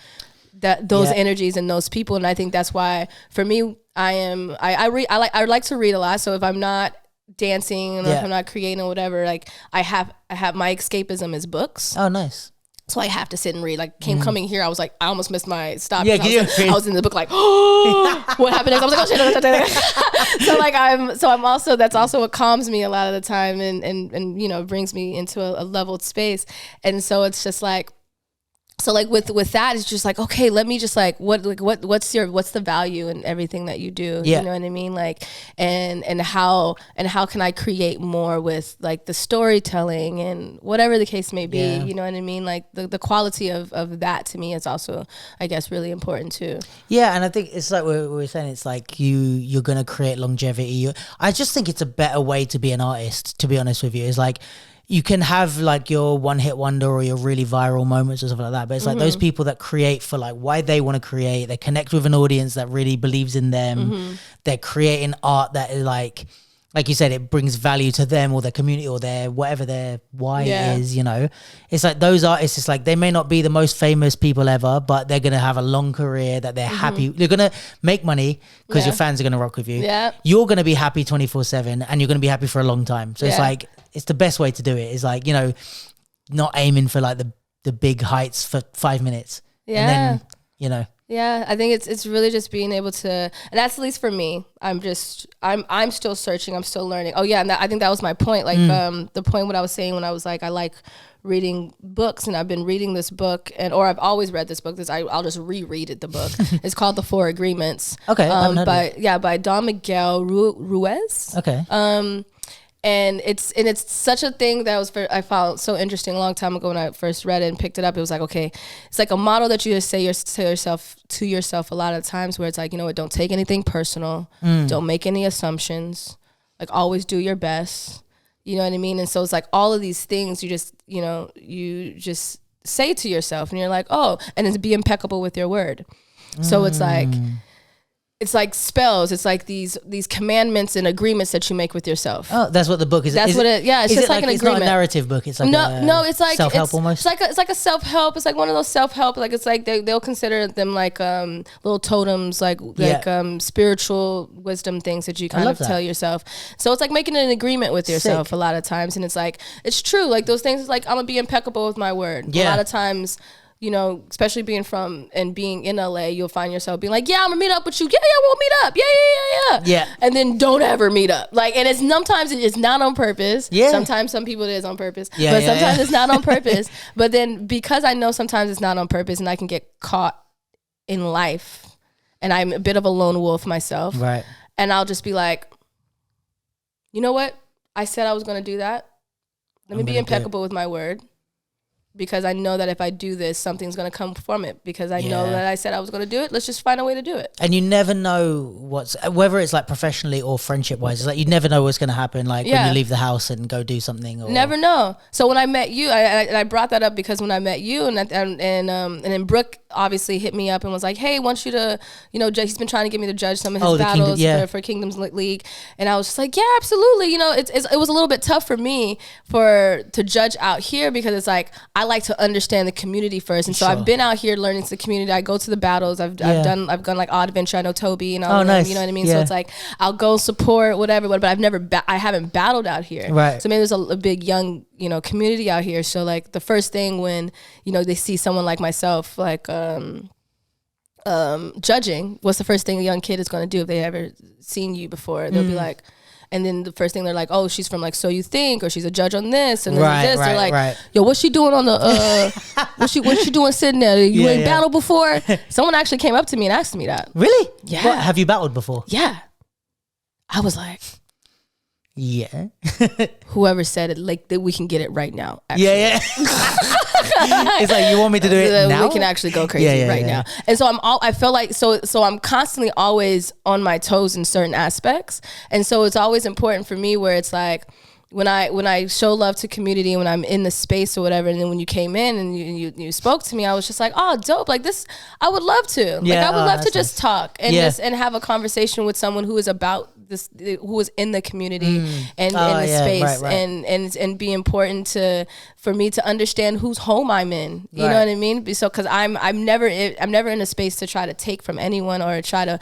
those energies and those people. And I think that's why for me, I like to read a lot. So if I'm not dancing and if I'm not creating or whatever, like I have my escapism is books. Oh, nice. So I have to sit and read. Like coming here, I was like, I almost missed my stop. Yeah, I was in the book like, oh, what happened next? I was like, oh shit. So I'm also, that's also what calms me a lot of the time and you know, brings me into a leveled space. And so it's just like, so like with that, it's just like, okay, let me just like, what's the value in everything that you do? Yeah. You know what I mean? Like, and how can I create more with like the storytelling and whatever the case may be, you know what I mean? Like the quality of that to me is also, I guess, really important too. Yeah. And I think it's like we're saying, it's like you're going to create longevity. I just think it's a better way to be an artist, to be honest with you. It's like, you can have like your one hit wonder or your really viral moments or something like that. But it's like those people that create for like why they want to create, they connect with an audience that really believes in them. They're creating art that is like you said, it brings value to them or their community or their whatever their why is, you know. It's like those artists, it's like they may not be the most famous people ever, but they're going to have a long career that they're happy. They're going to make money because your fans are going to rock with you. Yeah. You're going to be happy 24/7 and you're going to be happy for a long time. So it's like, it's the best way to do it. Is like, you know, not aiming for like the big heights for 5 minutes. Yeah. And then, you know. Yeah, I think it's really just being able to, and that's at least for me. I'm still searching. I'm still learning. Oh yeah, and I think that was my point. Like the point what I was saying when I was like, I like reading books, and I've been reading this book, or I've always read this book. I'll just reread it. The book it's called The Four Agreements. Okay, by Don Miguel Ruiz. Okay. And it's such a thing that I found so interesting a long time ago when I first read it and picked it up. It was like, okay, it's like a model that you just say to yourself a lot of times, where it's like, you know what, don't take anything personal, don't make any assumptions, like always do your best, you know what I mean? And so it's like all of these things you just say to yourself, and you're like, oh, and it's be impeccable with your word. So it's like, it's like spells. It's like these commandments and agreements that you make with yourself. Oh, that's what the book is. That's what it. Yeah, it's just like an it's agreement. Not a narrative book. It's like no. It's like self-help almost. It's like a self-help. It's like one of those self-help. Like it's like they'll consider them like little totems, like spiritual wisdom things that you kind of tell yourself. So it's like making an agreement with yourself a lot of times, and it's like it's true. Like those things. It's like I'm gonna be impeccable with my word. Yeah. A lot of times, you know, especially being from and being in LA, you'll find yourself being like, yeah, I'm gonna meet up with you. Yeah, we'll meet up. Yeah. And then don't ever meet up. Like, and it's sometimes it's not on purpose. Yeah. Sometimes some people it is on purpose. But sometimes it's not on purpose. But then because I know sometimes it's not on purpose and I can get caught in life and I'm a bit of a lone wolf myself. Right. And I'll just be like, you know what? I said I was gonna do that. Let me be impeccable with my word. Because I know that if I do this, something's going to come from it. Because I know that I said I was going to do it. Let's just find a way to do it. And you never know whether it's like professionally or friendship wise. It's like you never know what's going to happen. Like when you leave the house and go do something. Or never know. So when I met you, I brought that up because when I met you and then Brooke obviously hit me up and was like, "Hey, wants you to, you know, he's been trying to get me to judge some of his battles for Kingdoms League," and I was just like, "Yeah, absolutely." You know, it was a little bit tough for me to judge out here because it's like I like to understand the community first, and so I've been out here learning to the community. I go to the battles. I've done like Odd Adventure. I know Toby and all of them. You know what I mean? So it's like I'll go support whatever, but I haven't battled out here. Right. So maybe there's a big young, you know, community out here. So like the first thing when, you know, they see someone like myself like judging, what's the first thing a young kid is going to do if they ever seen you before? They'll be like, and then the first thing they're like, oh, she's from like So You Think, or she's a judge on this and this. They're like, yo, what's she doing on the what's she doing sitting there? You ain't battled before? Someone actually came up to me and asked me that. Really? Yeah. What, have you battled before? Yeah. I was like, yeah. Whoever said it, like that we can get it right now. Actually. Yeah. It's like, you want me to do it now? We can actually go crazy now. And so I feel like so I'm constantly always on my toes in certain aspects. And so it's always important for me where it's like when I show love to community and when I'm in the space or whatever, and then when you came in and you spoke to me, I was just like, oh, dope. Like this, I would love to. Like I would love to just talk and and have a conversation with someone who is about this, who is in the community and in the space and be important for me to understand whose home I'm in. You know what I mean? So because I'm never in a space to try to take from anyone or try to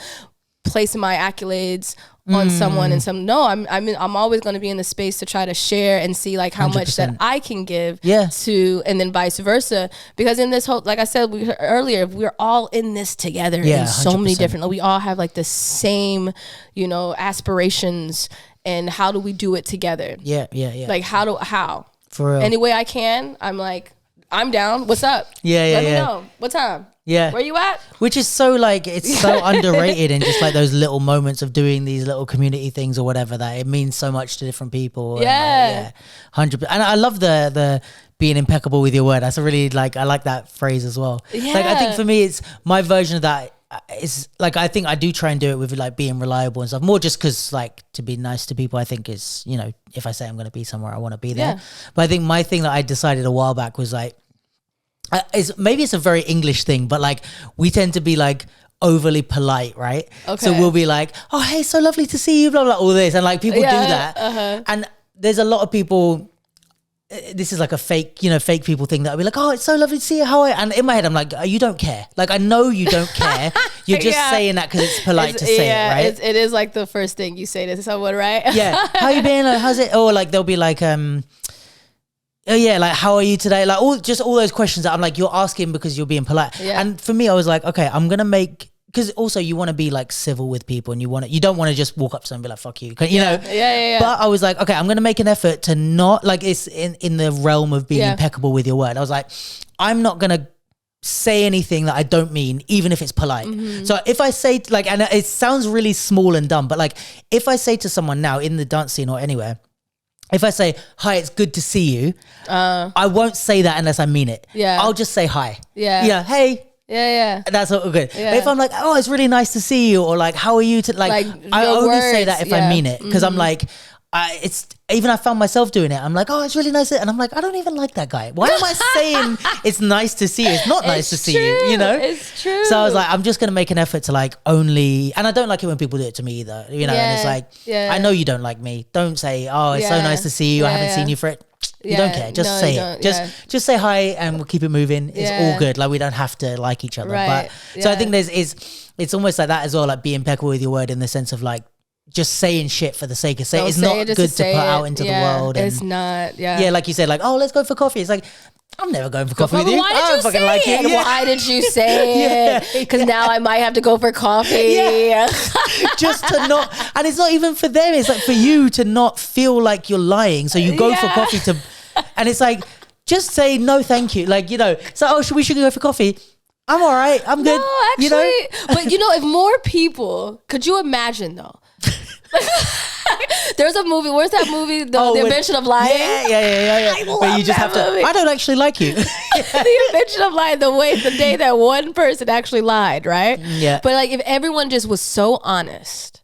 place my accolades on someone and I'm always going to be in the space to try to share and see like how 100%. Much that I can give to, and then vice versa, because in this whole, like I said earlier, we're all in this together in so 100%. Many different, we all have like the same, you know, aspirations, and how do we do it together? Like how for real. Any way I can, I'm like, I'm down. What's up? Let me know. What time? Yeah. Where you at? Which is so like, it's so underrated, and just like those little moments of doing these little community things or whatever, that it means so much to different people. Yeah. 100%. And I love the being impeccable with your word. That's a really like, I like that phrase as well. Yeah. Like I think for me, it's my version of that. It's like, I think I do try and do it with like being reliable and stuff, more just because like to be nice to people, I think is, you know, if I say I'm going to be somewhere, I want to be there. But I think my thing that I decided a while back was like, maybe it's a very English thing, but like we tend to be like overly polite, right? Okay. So we'll be like, oh, hey, so lovely to see you, blah, blah, all this. And like people do that. And there's a lot of people, this is like a fake people thing that I'll be like, oh, it's so lovely to see you. How are you? And in my head, I'm like, you don't care. Like, I know you don't care. You're just saying that because it's polite to say it, right? It is like the first thing you say to someone, right? How you been? Like, how's it? Or like, they'll be like, oh yeah, like how are you today? Like all those questions that I'm like, you're asking because you're being polite. Yeah. And for me, I was like, okay, I'm gonna make, because also you want to be like civil with people, and you don't want to just walk up to them and be like, fuck you, you know? Yeah. But I was like, okay, I'm gonna make an effort to not, like, it's in the realm of being impeccable with your word. I was like, I'm not gonna say anything that I don't mean, even if it's polite. So if I say like, and it sounds really small and dumb, but like if I say to someone now in the dance scene or anywhere, if I say, hi, it's good to see you, I won't say that unless I mean it. Yeah. I'll just say hi. Yeah. Yeah, hey. Yeah. That's all good. Yeah. But if I'm like, oh, it's really nice to see you, or like, how are you? I only say that if I mean it, because I'm like, I found myself doing it. I'm like, oh, it's really nice. And I'm like, I don't even like that guy. Why am I saying it's nice to see you? It's not nice to see you, you know? It's true. So I was like, I'm just going to make an effort to like only, and I don't like it when people do it to me either, you know? And it's like, I know you don't like me. Don't say, oh, it's so nice to see you. I haven't seen you for it. You don't care. Just say it. Just say hi and we'll keep it moving. It's all good. Like we don't have to like each other. Right. But so I think it's almost like that as well, like be impeccable with your word in the sense of like, just saying shit for the sake of saying it's not good to put out into the world. It's not. Yeah, like you said, like, oh, let's go for coffee. It's like, I'm never going for coffee with you. Why did you say it? Why did you say it? Because now I might have to go for coffee. Just to not, and it's not even for them. It's like for you to not feel like you're lying. So you go for coffee and it's like, just say no, thank you. Like, you know, so we should go for coffee. I'm all right. I'm good. No, actually, you know? But you know, if more people, could you imagine though? There's a movie. Where's that movie? The Invention of Lying. Yeah. Where you just have movie. I don't actually like you. The Invention of Lying. The day that one person actually lied, right? Yeah. But like, if everyone just was so honest,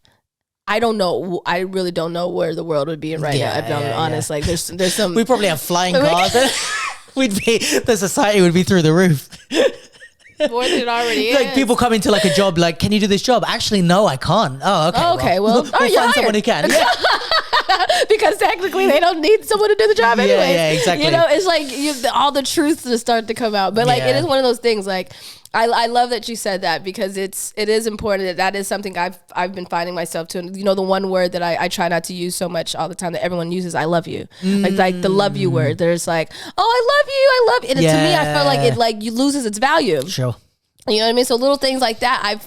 I don't know. I really don't know where the world would be in right now. If I'm honest, like there's some. We probably have flying cars. The society would be through the roof. More than it already is. Like people come into like a job, like, can you do this job? Actually, no, I can't. Oh, okay. Okay, well, we'll find someone who can. Because technically they don't need someone to do the job anyway. Yeah, exactly. You know, it's like all the truths just start to come out. But like, it is one of those things. Like, I love that you said that because it is important that is something I've been finding myself to. You know, the one word that I try not to use so much all the time that everyone uses, I love you. Like the love you word. There's like, oh, I love you. And to me, I feel like it like you loses its value. Sure. You know what I mean? So little things like that,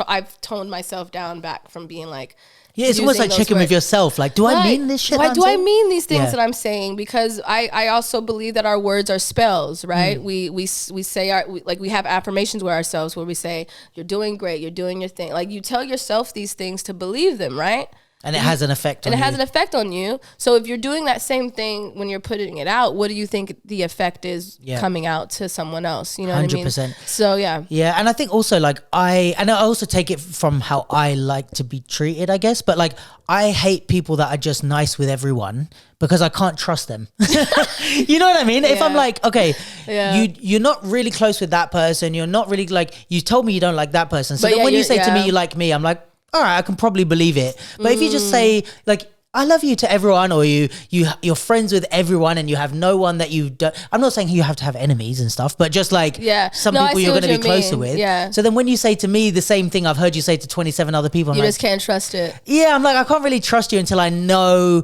I've toned myself down back from being like. Yeah, it's almost like checking with yourself. Like, do I mean this shit? Why do I mean these things that I'm saying? Because I also believe that our words are spells, right? We say we have affirmations with ourselves where we say, you're doing great, you're doing your thing. Like you tell yourself these things to believe them, right? And it has an effect on you. And it has an effect on you. So if you're doing that same thing when you're putting it out, what do you think the effect is coming out to someone else? You know 100%. What I mean? So yeah. Yeah, and I think also like I also take it from how I like to be treated, I guess. But like I hate people that are just nice with everyone because I can't trust them. You know what I mean? If I'm like, okay, you're not really close with that person. You're not really like, you told me you don't like that person. So then when you say to me you like me, I'm like, all right, I can probably believe it. But if you just say like, I love you to everyone, or you're friends with everyone and you have no one that you don't, I'm not saying you have to have enemies and stuff, but just like some people you're going to be closer with. Yeah. So then when you say to me the same thing I've heard you say to 27 other people, I'm you just can't trust it. Yeah, I'm like, I can't really trust you until I know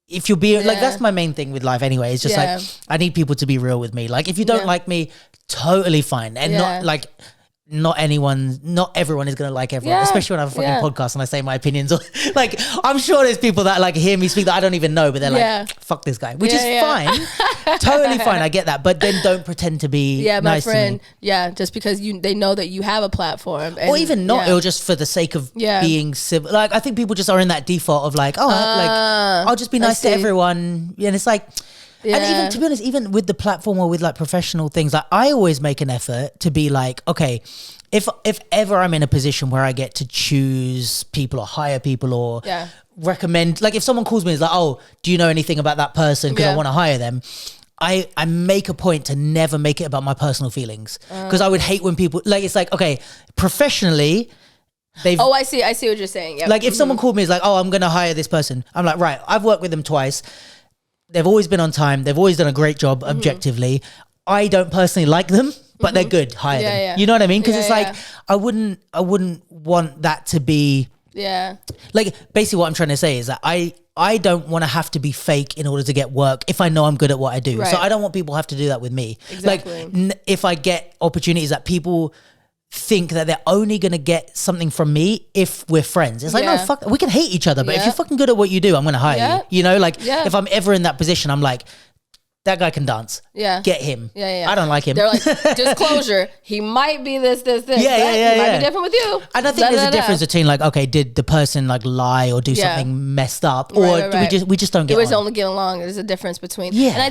if you'll be like, that's my main thing with life anyway. It's just like, I need people to be real with me. Like if you don't like me, totally fine. And not like, not everyone is going to like everyone, especially when I have a fucking podcast and I say my opinions. Like, I'm sure there's people that like hear me speak that I don't even know, but they're like, fuck this guy, which is fine. Totally fine. I get that. But then don't pretend to be nice my friend. To me. Yeah. Just because they know that you have a platform. And, or even not, or just for the sake of being civil. Like, I think people just are in that default of like, oh, like, I'll just be nice to everyone. And it's like, and even to be honest, even with the platform or with like professional things, like I always make an effort to be like, okay, if ever I'm in a position where I get to choose people or hire people or recommend, like if someone calls me and is like, oh, do you know anything about that person? Because I want to hire them. I make a point to never make it about my personal feelings because I would hate when people like, it's like, okay, professionally, I see what you're saying. Yep. Like if someone called me, is like, oh, I'm going to hire this person. I'm like, right, I've worked with them twice. They've always been on time. They've always done a great job objectively. I don't personally like them, but they're good. Hire them. Yeah. You know what I mean? Because it's like, I wouldn't want that to be like basically what I'm trying to say is that I don't want to have to be fake in order to get work if I know I'm good at what I do. Right. So I don't want people to have to do that with me. Exactly. Like if I get opportunities that people think that they're only going to get something from me if we're friends. It's like, no, fuck, we can hate each other, but if you're fucking good at what you do, I'm going to hire you. You know, like if I'm ever in that position, I'm like, that guy can dance. Yeah. Get him. I don't like him. They're like, disclosure, he might be this. He might be different with you. And I think there's a difference between like, okay, did the person like lie or do something messed up, or do we just don't get on? We just only get along. There's a difference between. And I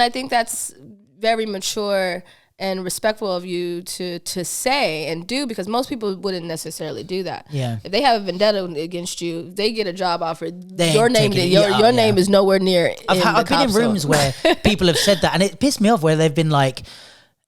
think that's very mature and respectful of you to say and do, because most people wouldn't necessarily do that. Yeah. If they have a vendetta against you, if they get a job offer, They your ain't name taking it. your Yeah, name yeah. is nowhere near. I've been in rooms where people have said that, and it pissed me off where they've been like,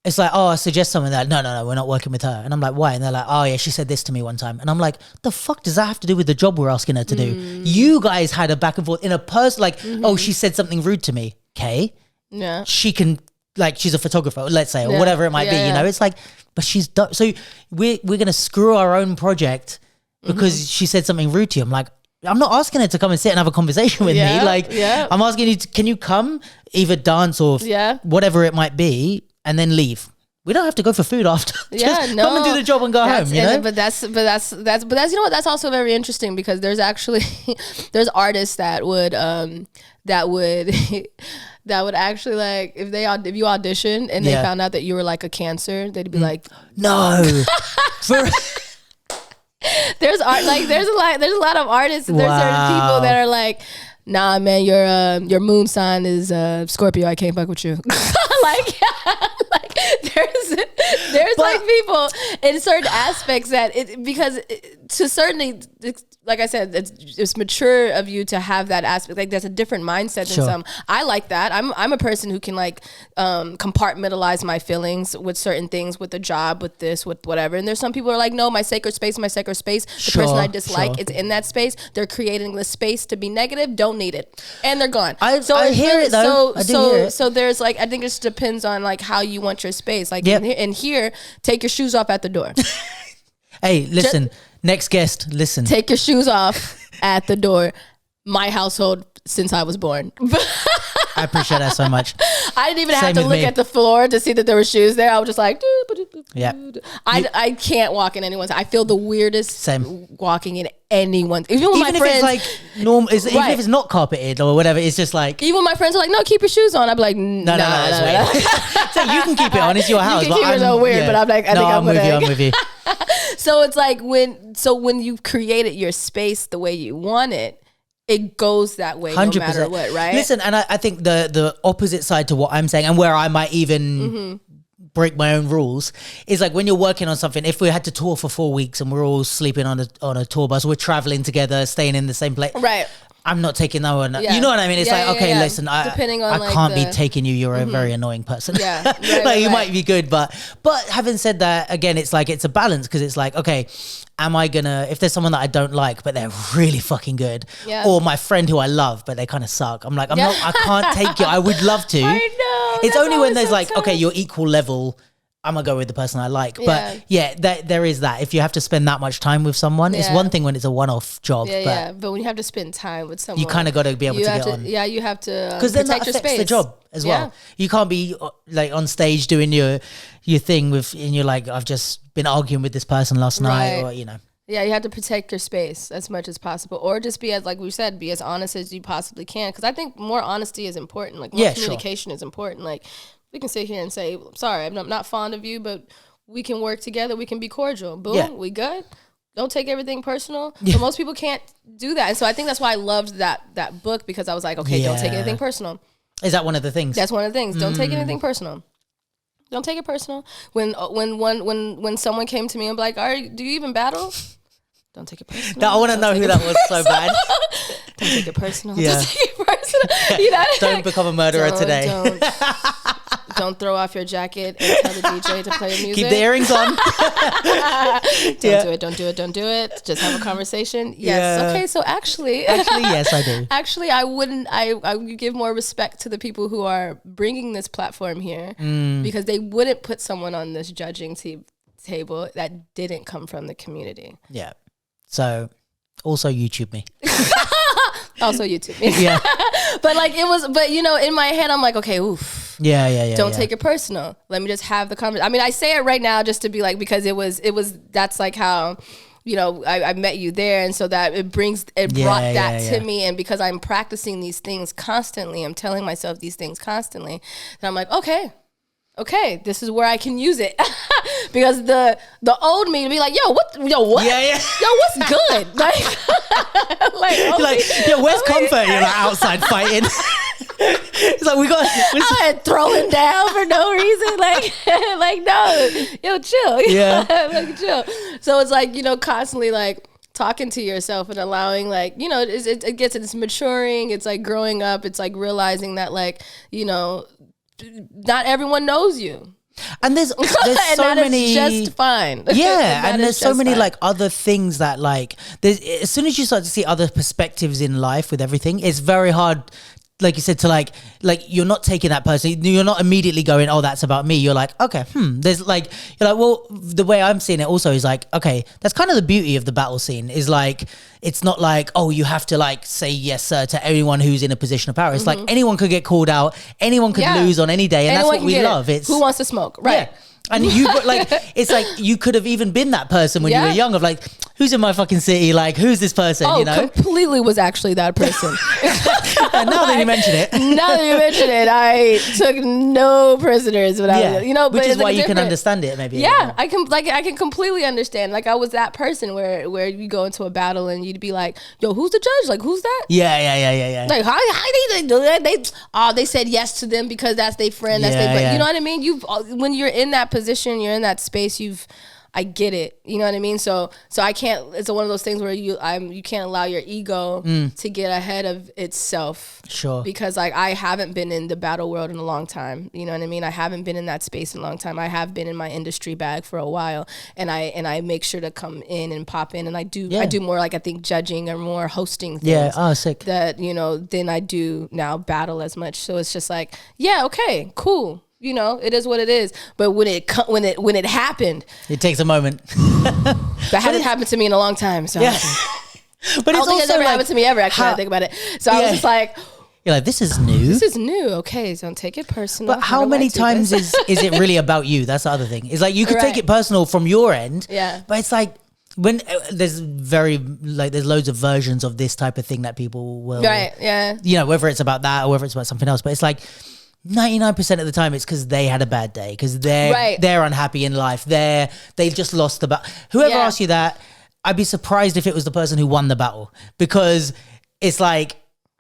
it's like, oh, I suggest something that, no, we're not working with her. And I'm like, why? And they're like, oh yeah, she said this to me one time. And I'm like, the fuck does that have to do with the job we're asking her to do? You guys had a back and forth in a person, like, oh, she said something rude to me. Okay. Yeah. She can, like, she's a photographer, let's say, or Yeah. whatever it might be, Yeah, you know? yeah. It's like, but she's done. So we're going to screw our own project because she said something rude to you. I'm like, I'm not asking her to come and sit and have a conversation with Yeah, me. Like, yeah. I'm asking you, can you come, either dance or Yeah. whatever it might be, and then leave? We don't have to go for food after. Yeah, Just no. come and do the job and go That's- home, you know? But that's you know what, that's also very interesting, because there's actually there's artists that would that would actually, like, if you audition and they Yeah. found out that you were like a Cancer, they'd be like, No. For- there's a lot of artists, there's certain people that are like, nah man, your moon sign is Scorpio, I can't fuck with you. like there's like people in certain aspects that to certainly, like I said, it's mature of you to have that aspect. Like, that's a different mindset than Sure. some. I like that. I'm a person who can, like, compartmentalize my feelings with certain things, with the job, with this, with whatever. And there's some people who are like, no, my sacred space. The Sure, person I dislike sure. is in that space. They're creating the space to be negative. Don't need it, and they're gone. I it's hear it, though. I do hear it. So there's, like, I think it just depends on, like, how you want your space. Like, Yep. in here, take your shoes off at the door. Hey, listen, next guest, listen. Take your shoes off at the door. My household since I was born. I appreciate that so much. I didn't even Same have to with look me. at the floor to see that there were shoes there. I was just like, Yeah. I can't walk in anyone's. I feel the weirdest Same. walking in anyone's. Even with Even my if friends, it's like normal, even Right. if it's not carpeted or whatever, it's just like, even when my friends are like, no, keep your shoes on. I'd be like, no, that's weird. So you can keep it on, it's your house. can keep it so weird, but I'm like, I think I'm with you, gonna- I'm with you. So it's like when you've created your space the way you want it, it goes that way 100%. no matter what, right? Listen, and I think the opposite side to what I'm saying, and where I might even break my own rules, is like when you're working on something. If we had to tour for 4 weeks and we're all sleeping on a tour bus, we're traveling together, staying in the same place. Right. I'm not taking that one. Yeah. You know what I mean? It's Yeah, like, okay, yeah. listen, Depending on, I like, can't be the- taking you. You're a very annoying person. Yeah. Like, Right, you right. might be good, but having said that, again, it's like, it's a balance, because it's like, okay, am I gonna, if there's someone that I don't like, but they're really fucking good, Yeah. or my friend who I love, but they kind of suck. I'm like, Yeah. I can't take you. I would love to. I know. It's that's only when always there's so like, tough. okay, you're equal level. I'm gonna go with the person I like. Yeah. But yeah, there is that. If you have to spend that much time with someone, it's Yeah. one thing when it's a one-off job. Yeah, but yeah. But when you have to spend time with someone, you kind of got to be able you to have get on. Yeah, you have to Because then that protect your affects space. the job as well. Yeah. You can't be like on stage doing your thing with, and you're like, I've just been arguing with this person last night, Right. or you know. Yeah, you have to protect your space as much as possible, or just be as, like we said, be as honest as you possibly can. Because I think more honesty is important. Like, more Yeah, sure. communication is important. Like, we can sit here and say, "Sorry, I'm not fond of you, but we can work together. We can be cordial. Boom, Yeah. we good. Don't take everything personal." But most people can't do that, and so I think that's why I loved that book, because I was like, okay, don't take Yeah. anything personal. Is that one of the things? That's one of the things. Don't take anything personal. Don't take it personal. When someone came to me and be like, do you even battle? Don't take it personal. I want to Don't know take who it that was so bad. Don't take it personal. Yeah. Don't take it personal. You know? Don't become a murderer Don't- today. Don't throw off your jacket and tell the DJ to play music. Keep the earrings on. Don't do it. Just have a conversation. Yes. Yeah. Okay. So actually, Actually, yes, I do. Actually, I wouldn't. I would give more respect to the people who are bringing this platform here, because they wouldn't put someone on this judging table that didn't come from the community. Yeah. So, also YouTube me. Also YouTube. Yeah. But like it was. But you know, in my head, I'm like, okay, oof. Yeah. Don't take it personal. Let me just have the conversation. I mean, I say it right now just to be like, because it was. That's like how. You know, I met you there, and so that it brought that to me, and because I'm practicing these things constantly, I'm telling myself these things constantly, and I'm like, okay, this is where I can use it, because the old me to be like, yo, what, Yeah. yo, what's good, like, You're like, yo, where's comfort? You're like outside fighting. It's like we got. I had throwing down for no reason. Like no, yo, chill. Yeah. Like chill. So it's like, constantly like talking to yourself and allowing, like, it gets, it's maturing. It's like growing up. It's like realizing that, like, not everyone knows you. And there's and so that many, is just fine. yeah, and there's so many fine. like other things that like there's, as soon as you start to see other perspectives in life with everything, it's very hard, like you said, to like you're not taking that person, you're not immediately going, oh, that's about me. You're like, okay, there's like, you're like, well, the way I'm seeing it also is like, okay, that's kind of the beauty of the battle scene, is like, it's not like, oh, you have to like say yes sir to everyone who's in a position of power. It's like anyone could get called out, anyone could lose on any day, and anyone that's what we love. It's who wants to smoke, right? Yeah. And you like, it's like you could have even been that person when you were young, of like, who's in my fucking city? Like, who's this person? Oh, completely was actually that person. And now that you mention it, I took no prisoners when I was, which is but why it's you can different. understand it, maybe. Yeah, I can completely understand. Like, I was that person where you go into a battle and you'd be like, yo, who's the judge? Like, who's that? Yeah. Like, how they do that? They said yes to them because that's their friend. That's but you know what I mean? When you're in that position, you're in that space, I get it. You know what I mean? So I can't, it's one of those things where you can't allow your ego to get ahead of itself. Sure. Because like, I haven't been in the battle world in a long time. You know what I mean? I haven't been in that space in a long time. I have been in my industry bag for a while, and I make sure to come in and pop in, and I do more, like, I think judging or more hosting things. Yeah. Oh, sick. That, than I do now battle as much. So it's just like, yeah, okay, cool. It is what it is. But when it happened, it takes a moment. That hasn't happened to me in a long time. So yeah. But I it's don't think also it's ever like, happened to me ever. Actually, I think about it. So I was just like, you're like, this is new. This is new. Okay, so don't take it personal. But how many times is it really about you? That's the other thing. It's like, you could take it personal from your end. Yeah. But it's like, when there's loads of versions of this type of thing that people will, right? Yeah. Whether it's about that or whether it's about something else. But it's like 99% of the time it's because they had a bad day, because they're unhappy in life. They just lost the battle. Whoever asked you that, I'd be surprised if it was the person who won the battle, because it's like,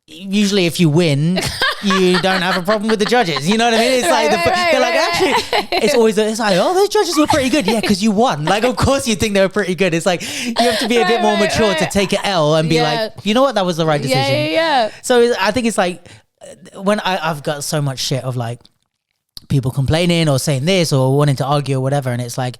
usually if you win, you don't have a problem with the judges. You know what I mean? It's actually, it's like, oh, those judges were pretty good. Yeah, because you won. Like, of course you think they were pretty good. It's like, you have to be a bit more mature to take an L and be like, you know what, that was the right decision. Yeah. So I think it's like, when I've got so much shit of like people complaining or saying this or wanting to argue or whatever, and it's like,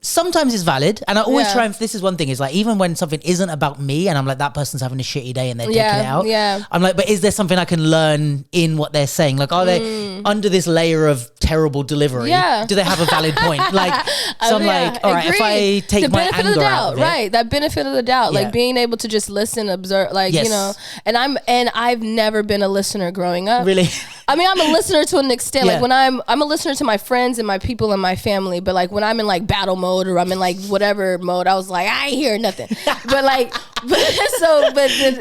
sometimes it's valid, and I always try, and this is one thing, is like, even when something isn't about me and I'm like, that person's having a shitty day and they're taking it out, I'm like, but is there something I can learn in what they're saying? Like, are they under this layer of terrible delivery? Do they have a valid point? Like, so I'm like, all right, if I take the my benefit anger of the doubt, out of it, right? That benefit of the doubt, like being able to just listen, observe, like, and I've never been a listener growing up. Really? I mean, I'm a listener to an extent. Like, when I'm a listener to my friends and my people and my family, but like when I'm in like battle mode or I'm in like whatever mode, I was like, I ain't hear nothing. But like, but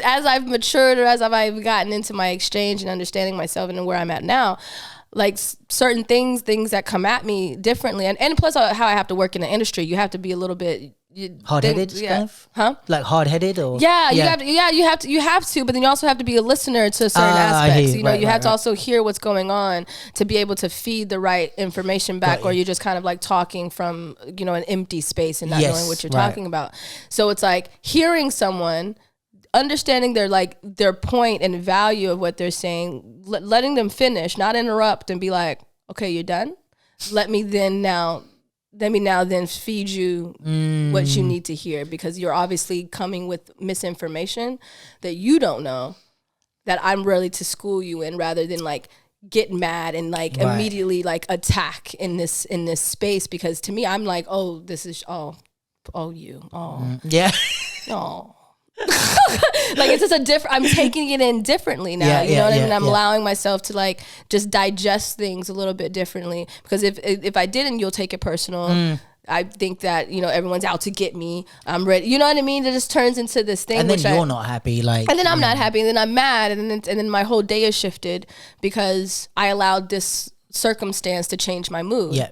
as I've matured, or as I've gotten into my exchange and understanding myself and where I'm at now, like certain things that come at me differently, and plus how I have to work in the industry, you have to be a little bit hard-headed, kind of? Huh? Like hard-headed, or you have to, but then you also have to be a listener to certain aspects. You have to also hear what's going on to be able to feed the right information back, or you're just kind of like talking from an empty space and not knowing what you're talking about. So it's like hearing someone, understanding their point and value of what they're saying, letting them finish, not interrupt and be like, okay, you're done. Let me now then feed you what you need to hear, because you're obviously coming with misinformation that you don't know, that I'm ready to school you in, rather than like get mad and like immediately like attack in this space. Because to me, I'm like, oh, this is like, it's just a different, I'm taking it in differently now. You know what I mean? I'm allowing myself to like just digest things a little bit differently, because if I didn't, you'll take it personal. I think that, everyone's out to get me. I'm ready. You know what I mean? It just turns into this thing. And then you're not happy. Like, and then I'm not happy. And then I'm mad. And then my whole day is shifted because I allowed this circumstance to change my mood. Yeah.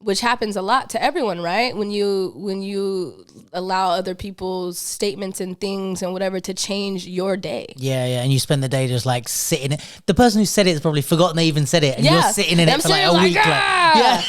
which happens a lot to everyone, right? When you allow other people's statements and things and whatever to change your day. Yeah, and you spend the day just like sitting. The person who said it has probably forgotten they even said it, and you're sitting in it for like a week. Yeah.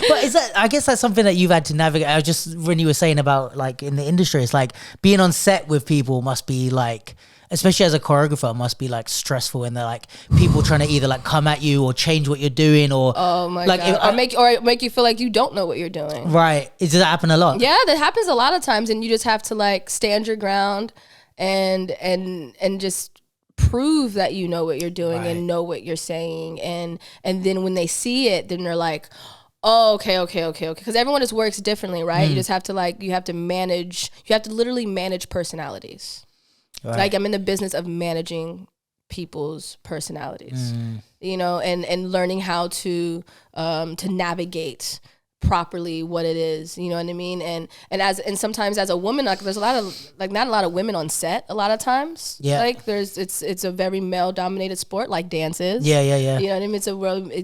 But is that? I guess that's something that you've had to navigate. I just when you were saying about like in the industry, it's like being on set with people must be like. Especially as a choreographer, must be like stressful, and they're like people trying to either like come at you or change what you're doing, or oh my god, or make you feel like you don't know what you're doing. Right? Does that happen a lot? Yeah, that happens a lot of times, and you just have to like stand your ground and just prove that you know what you're doing and know what you're saying, and then when they see it, then they're like, oh, okay. Because everyone just works differently, right? You just have to you have to literally manage personalities. Right. Like I'm in the business of managing people's personalities, you know, and learning how to navigate properly what it is, you know what I mean? And sometimes as a woman, like there's a lot of like not a lot of women on set a lot of times. Yeah. Like it's a very male dominated sport like dance is. Yeah. You know what I mean? It's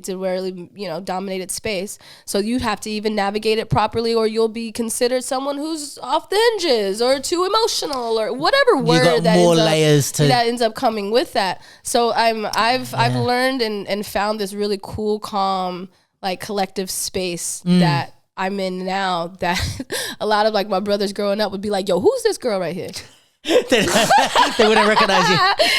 a really, you know, dominated space. So you have to even navigate it properly or you'll be considered someone who's off the hinges or too emotional or whatever word you got more layers that ends up coming with that. So I've learned and found this really cool, calm, like collective space that I'm in now that a lot of like my brothers growing up would be like, yo, who's this girl right here? They wouldn't recognize you.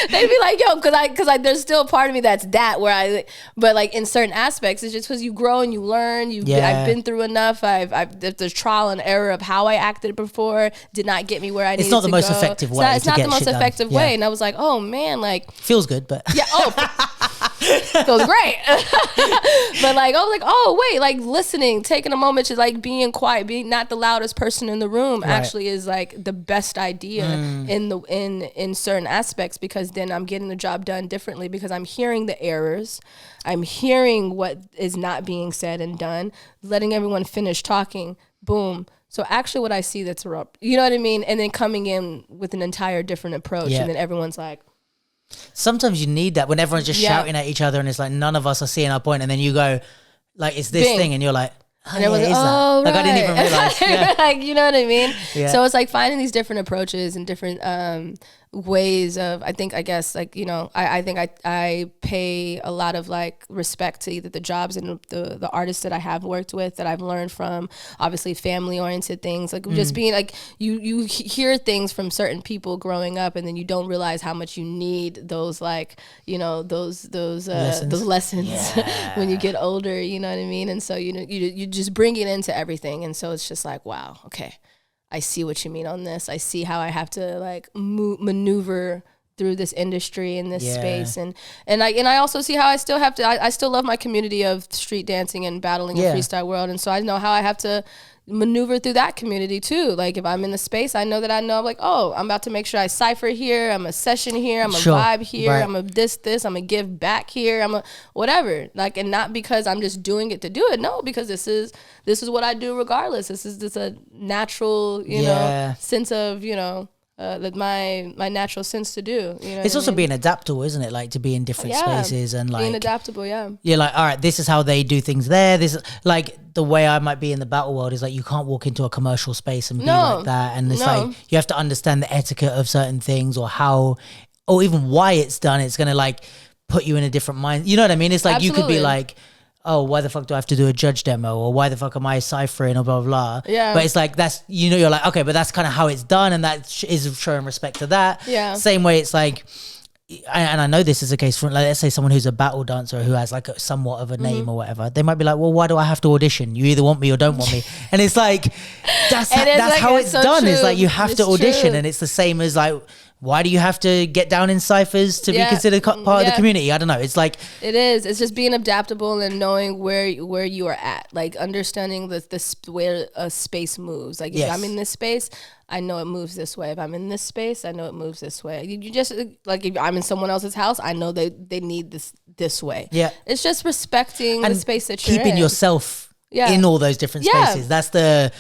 They'd be like, yo, because there's still a part of me that's but like in certain aspects, it's just because you grow and you learn. I've been through enough. There's trial and error of how I acted before did not get me where I needed to go. It's not the most effective way. It's not the most effective way. And I was like, oh man, like feels good, but yeah, feels great. But like, I was like, oh wait, like listening, taking a moment to like being quiet, being not the loudest person in the room actually is like the best idea in certain aspects, because then I'm getting the job done differently because I'm hearing the errors. I'm hearing what is not being said and done, letting everyone finish talking, boom. So actually what I see that's wrong, you know what I mean? And then coming in with an entire different approach and then everyone's like, sometimes you need that when everyone's just shouting at each other and it's like none of us are seeing our point, and then you go like it's this thing and you're like, oh, and everyone's like, like I didn't even realize. Like, you know what I mean? So it's like finding these different approaches and different ways of, I think I pay a lot of like respect to either the jobs and the artists that I have worked with, that I've learned from, obviously family oriented things, like just being like, you hear things from certain people growing up and then you don't realize how much you need those, like, you know, those lessons when you get older, you know what I mean? And so, you know, you just bring it into everything. And so it's just like, wow, okay, I see what you mean on this. I see how I have to like maneuver through this industry in this space, and I also see how I still have to. I still love my community of street dancing and battling in freestyle world, and so I know how I have to maneuver through that community too. Like if I'm in the space, I know I'm like, oh, I'm about to make sure I cypher here, I'm a session here, I'm a vibe here, I'm a this, I'm a give back here, I'm a whatever. Like, and not because I'm just doing it to do it. No, because this is what I do regardless. This is just a natural, you know, sense of, you know, my natural sense to do. You know, it's also being adaptable, isn't it? Like to be in different spaces and like being adaptable. You're like, all right, this is how they do things there. This is like the way I might be in the battle world is like you can't walk into a commercial space and be like that. And it's like you have to understand the etiquette of certain things or how, or even why it's done. It's gonna like put you in a different mind. You know what I mean? It's like you could be like, oh, why the fuck do I have to do a judge demo? Or why the fuck am I ciphering or blah, blah, blah. Yeah. But it's like, that's, you know, you're like, okay, but that's kind of how it's done. And that is showing respect to that. Yeah. Same way it's like, and I know this is a case for, like, let's say someone who's a battle dancer who has like somewhat of a name or whatever. They might be like, well, why do I have to audition? You either want me or don't want me. And it's like, that's like, how it's so done. True. It's like you have to audition. True. And it's the same as like, why do you have to get down in ciphers to be considered part of the community? I don't know. It's like it is. It's just being adaptable and knowing where you are at, like understanding the where a space moves. Like if I'm in this space, I know it moves this way. If I'm in this space, I know it moves this way. You just like if I'm in someone else's house, I know they need this way. Yeah, it's just respecting the space that you're keeping yourself. In all those different spaces. That's the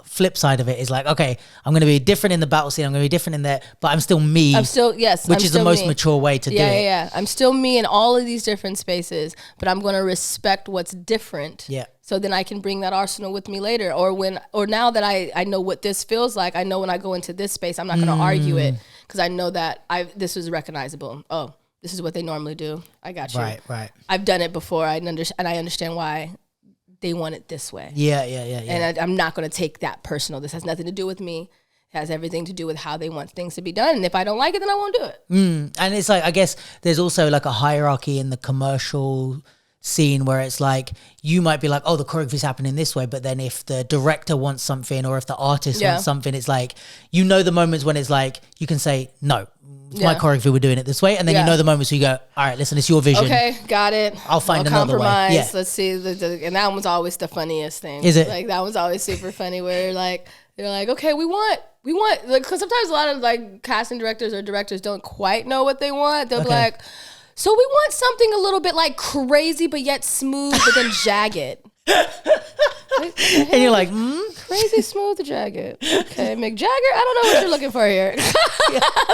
flip side of it is like, okay, I'm going to be different in the battle scene. I'm going to be different in there, but I'm still me. Which is the most mature way to do it. Yeah. I'm still me in all of these different spaces, but I'm going to respect what's different. Yeah. So then I can bring that arsenal with me later. Or now that I know what this feels like, I know when I go into this space, I'm not going to argue it because I know that this is recognizable. Oh, this is what they normally do. I got you. Right. I've done it before. I understand why they want it this way. Yeah. And I'm not going to take that personal. This has nothing to do with me. It has everything to do with how they want things to be done. And if I don't like it, then I won't do it. And it's like, I guess there's also like a hierarchy in the commercial scene where it's like you might be like, oh, the choreography's happening this way, but then if the director wants something or if the artist wants something, it's like, you know, the moments when it's like you can say no, it's my choreography, we're doing it this way, and then you know the moments where you go, all right, listen, it's your vision, okay, got it, I'll find another way. Yeah. Let's see and that one's always the funniest thing. Is it? Like that one's always super funny where like you're like, okay, we want like, because sometimes a lot of like casting directors or directors don't quite know what they want. They'll be like, so we want something a little bit like crazy, but yet smooth, but then jagged. And you're like, crazy, smooth, jagged. Okay, Mick Jagger, I don't know what you're looking for here.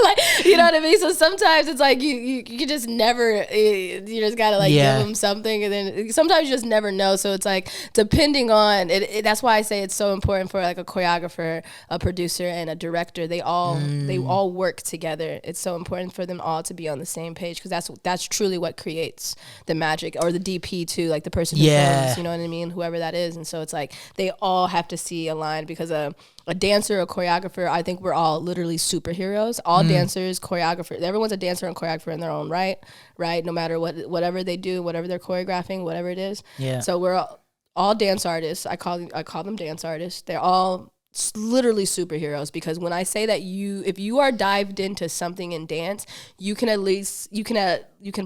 Like, you know what I mean? So sometimes it's like you just never, you just gotta like give them something, and then sometimes you just never know. So it's like depending on it. That's why I say it's so important for like a choreographer, a producer, and a director. They all work together. It's so important for them all to be on the same page because that's truly what creates the magic, or the DP too, like the person who films, you know what I mean? Whoever that is. And so it's like they all have to see aligned because a dancer, a choreographer, I think we're all literally superheroes. All dancers, choreographers, everyone's a dancer and choreographer in their own right? No matter whatever they do, whatever they're choreographing, whatever it is. Yeah. So we're all dance artists. I call them dance artists. They're all literally superheroes because when I say that if you are dived into something in dance, you can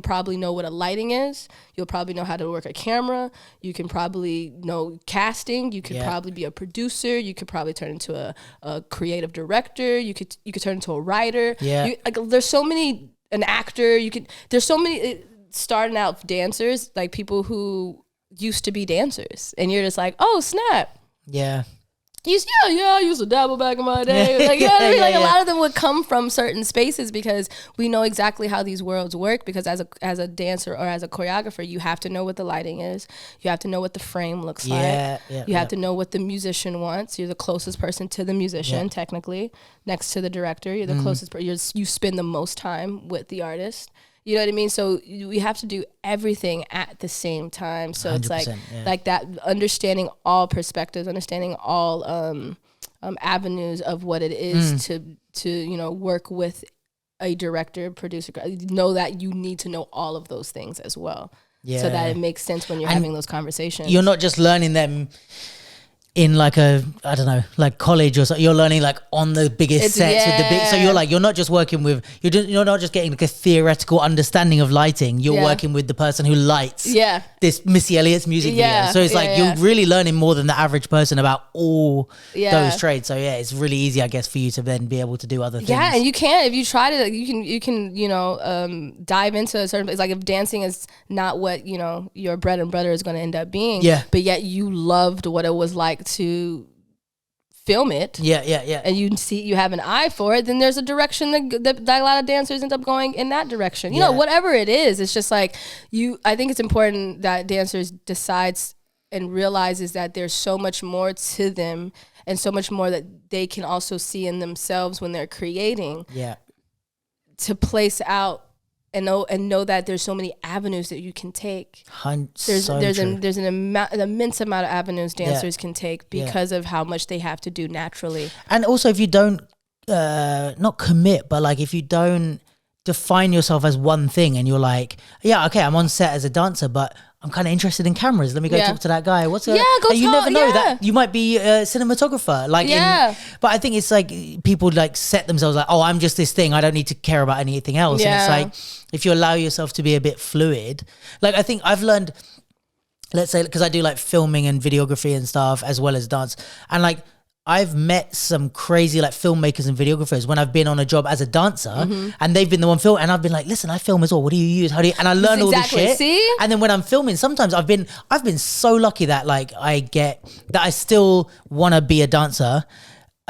probably know what a lighting is. You'll probably know how to work a camera. You can probably know casting. You could probably be a producer. You could probably turn into a creative director. You could turn into a writer. Yeah. There's so many, an actor. There's so many starting out dancers, like people who used to be dancers, and you're just like, oh snap. Yeah. I used to dabble back in my day. Like, you know what I mean? Like a lot of them would come from certain spaces because we know exactly how these worlds work. Because as a dancer or as a choreographer, you have to know what the lighting is. You have to know what the frame looks like. You have to know what the musician wants. You're the closest person to the musician, technically, next to the director. You're the closest person. You spend the most time with the artist. You know what I mean? So we have to do everything at the same time. So it's like that, understanding all perspectives, understanding all avenues of what it is to work with a director, producer. Know that you need to know all of those things as well, so that it makes sense when you're having those conversations. You're not just learning them in like like college or something. You're learning like on the biggest sets with the big. So you're not just working with, you're not just getting like a theoretical understanding of lighting. You're working with the person who lights this Missy Elliott's music video. So it's like you're really learning more than the average person about all those trades. So it's really easy, I guess, for you to then be able to do other things. Yeah, and you can, if you try to, you can dive into a certain place. Like if dancing is not what your bread and butter is going to end up being. But yet you loved what it was like to film it, and you have an eye for it, then there's a direction that a lot of dancers end up going in that direction. You know, whatever it is, it's just like I think it's important that dancers decides and realizes that there's so much more to them and so much more that they can also see in themselves when they're creating. To place out and know that there's so many avenues that you can take. There's an immense amount of avenues dancers can take because of how much they have to do naturally. And also, if you don't not commit, but like if you don't define yourself as one thing, and you're like, I'm on set as a dancer, but I'm kind of interested in cameras. Let me go talk to that guy. You never know that you might be a cinematographer. But I think it's like people like set themselves like, oh, I'm just this thing. I don't need to care about anything else. And it's like, if you allow yourself to be a bit fluid, like I think I've learned, let's say, because I do like filming and videography and stuff as well as dance. And like, I've met some crazy like filmmakers and videographers when I've been on a job as a dancer, and they've been the one filming, and I've been like, listen, I film as well. What do you use? How do you? And I learn all this shit. See? And then when I'm filming, sometimes I've been so lucky that like I still want to be a dancer.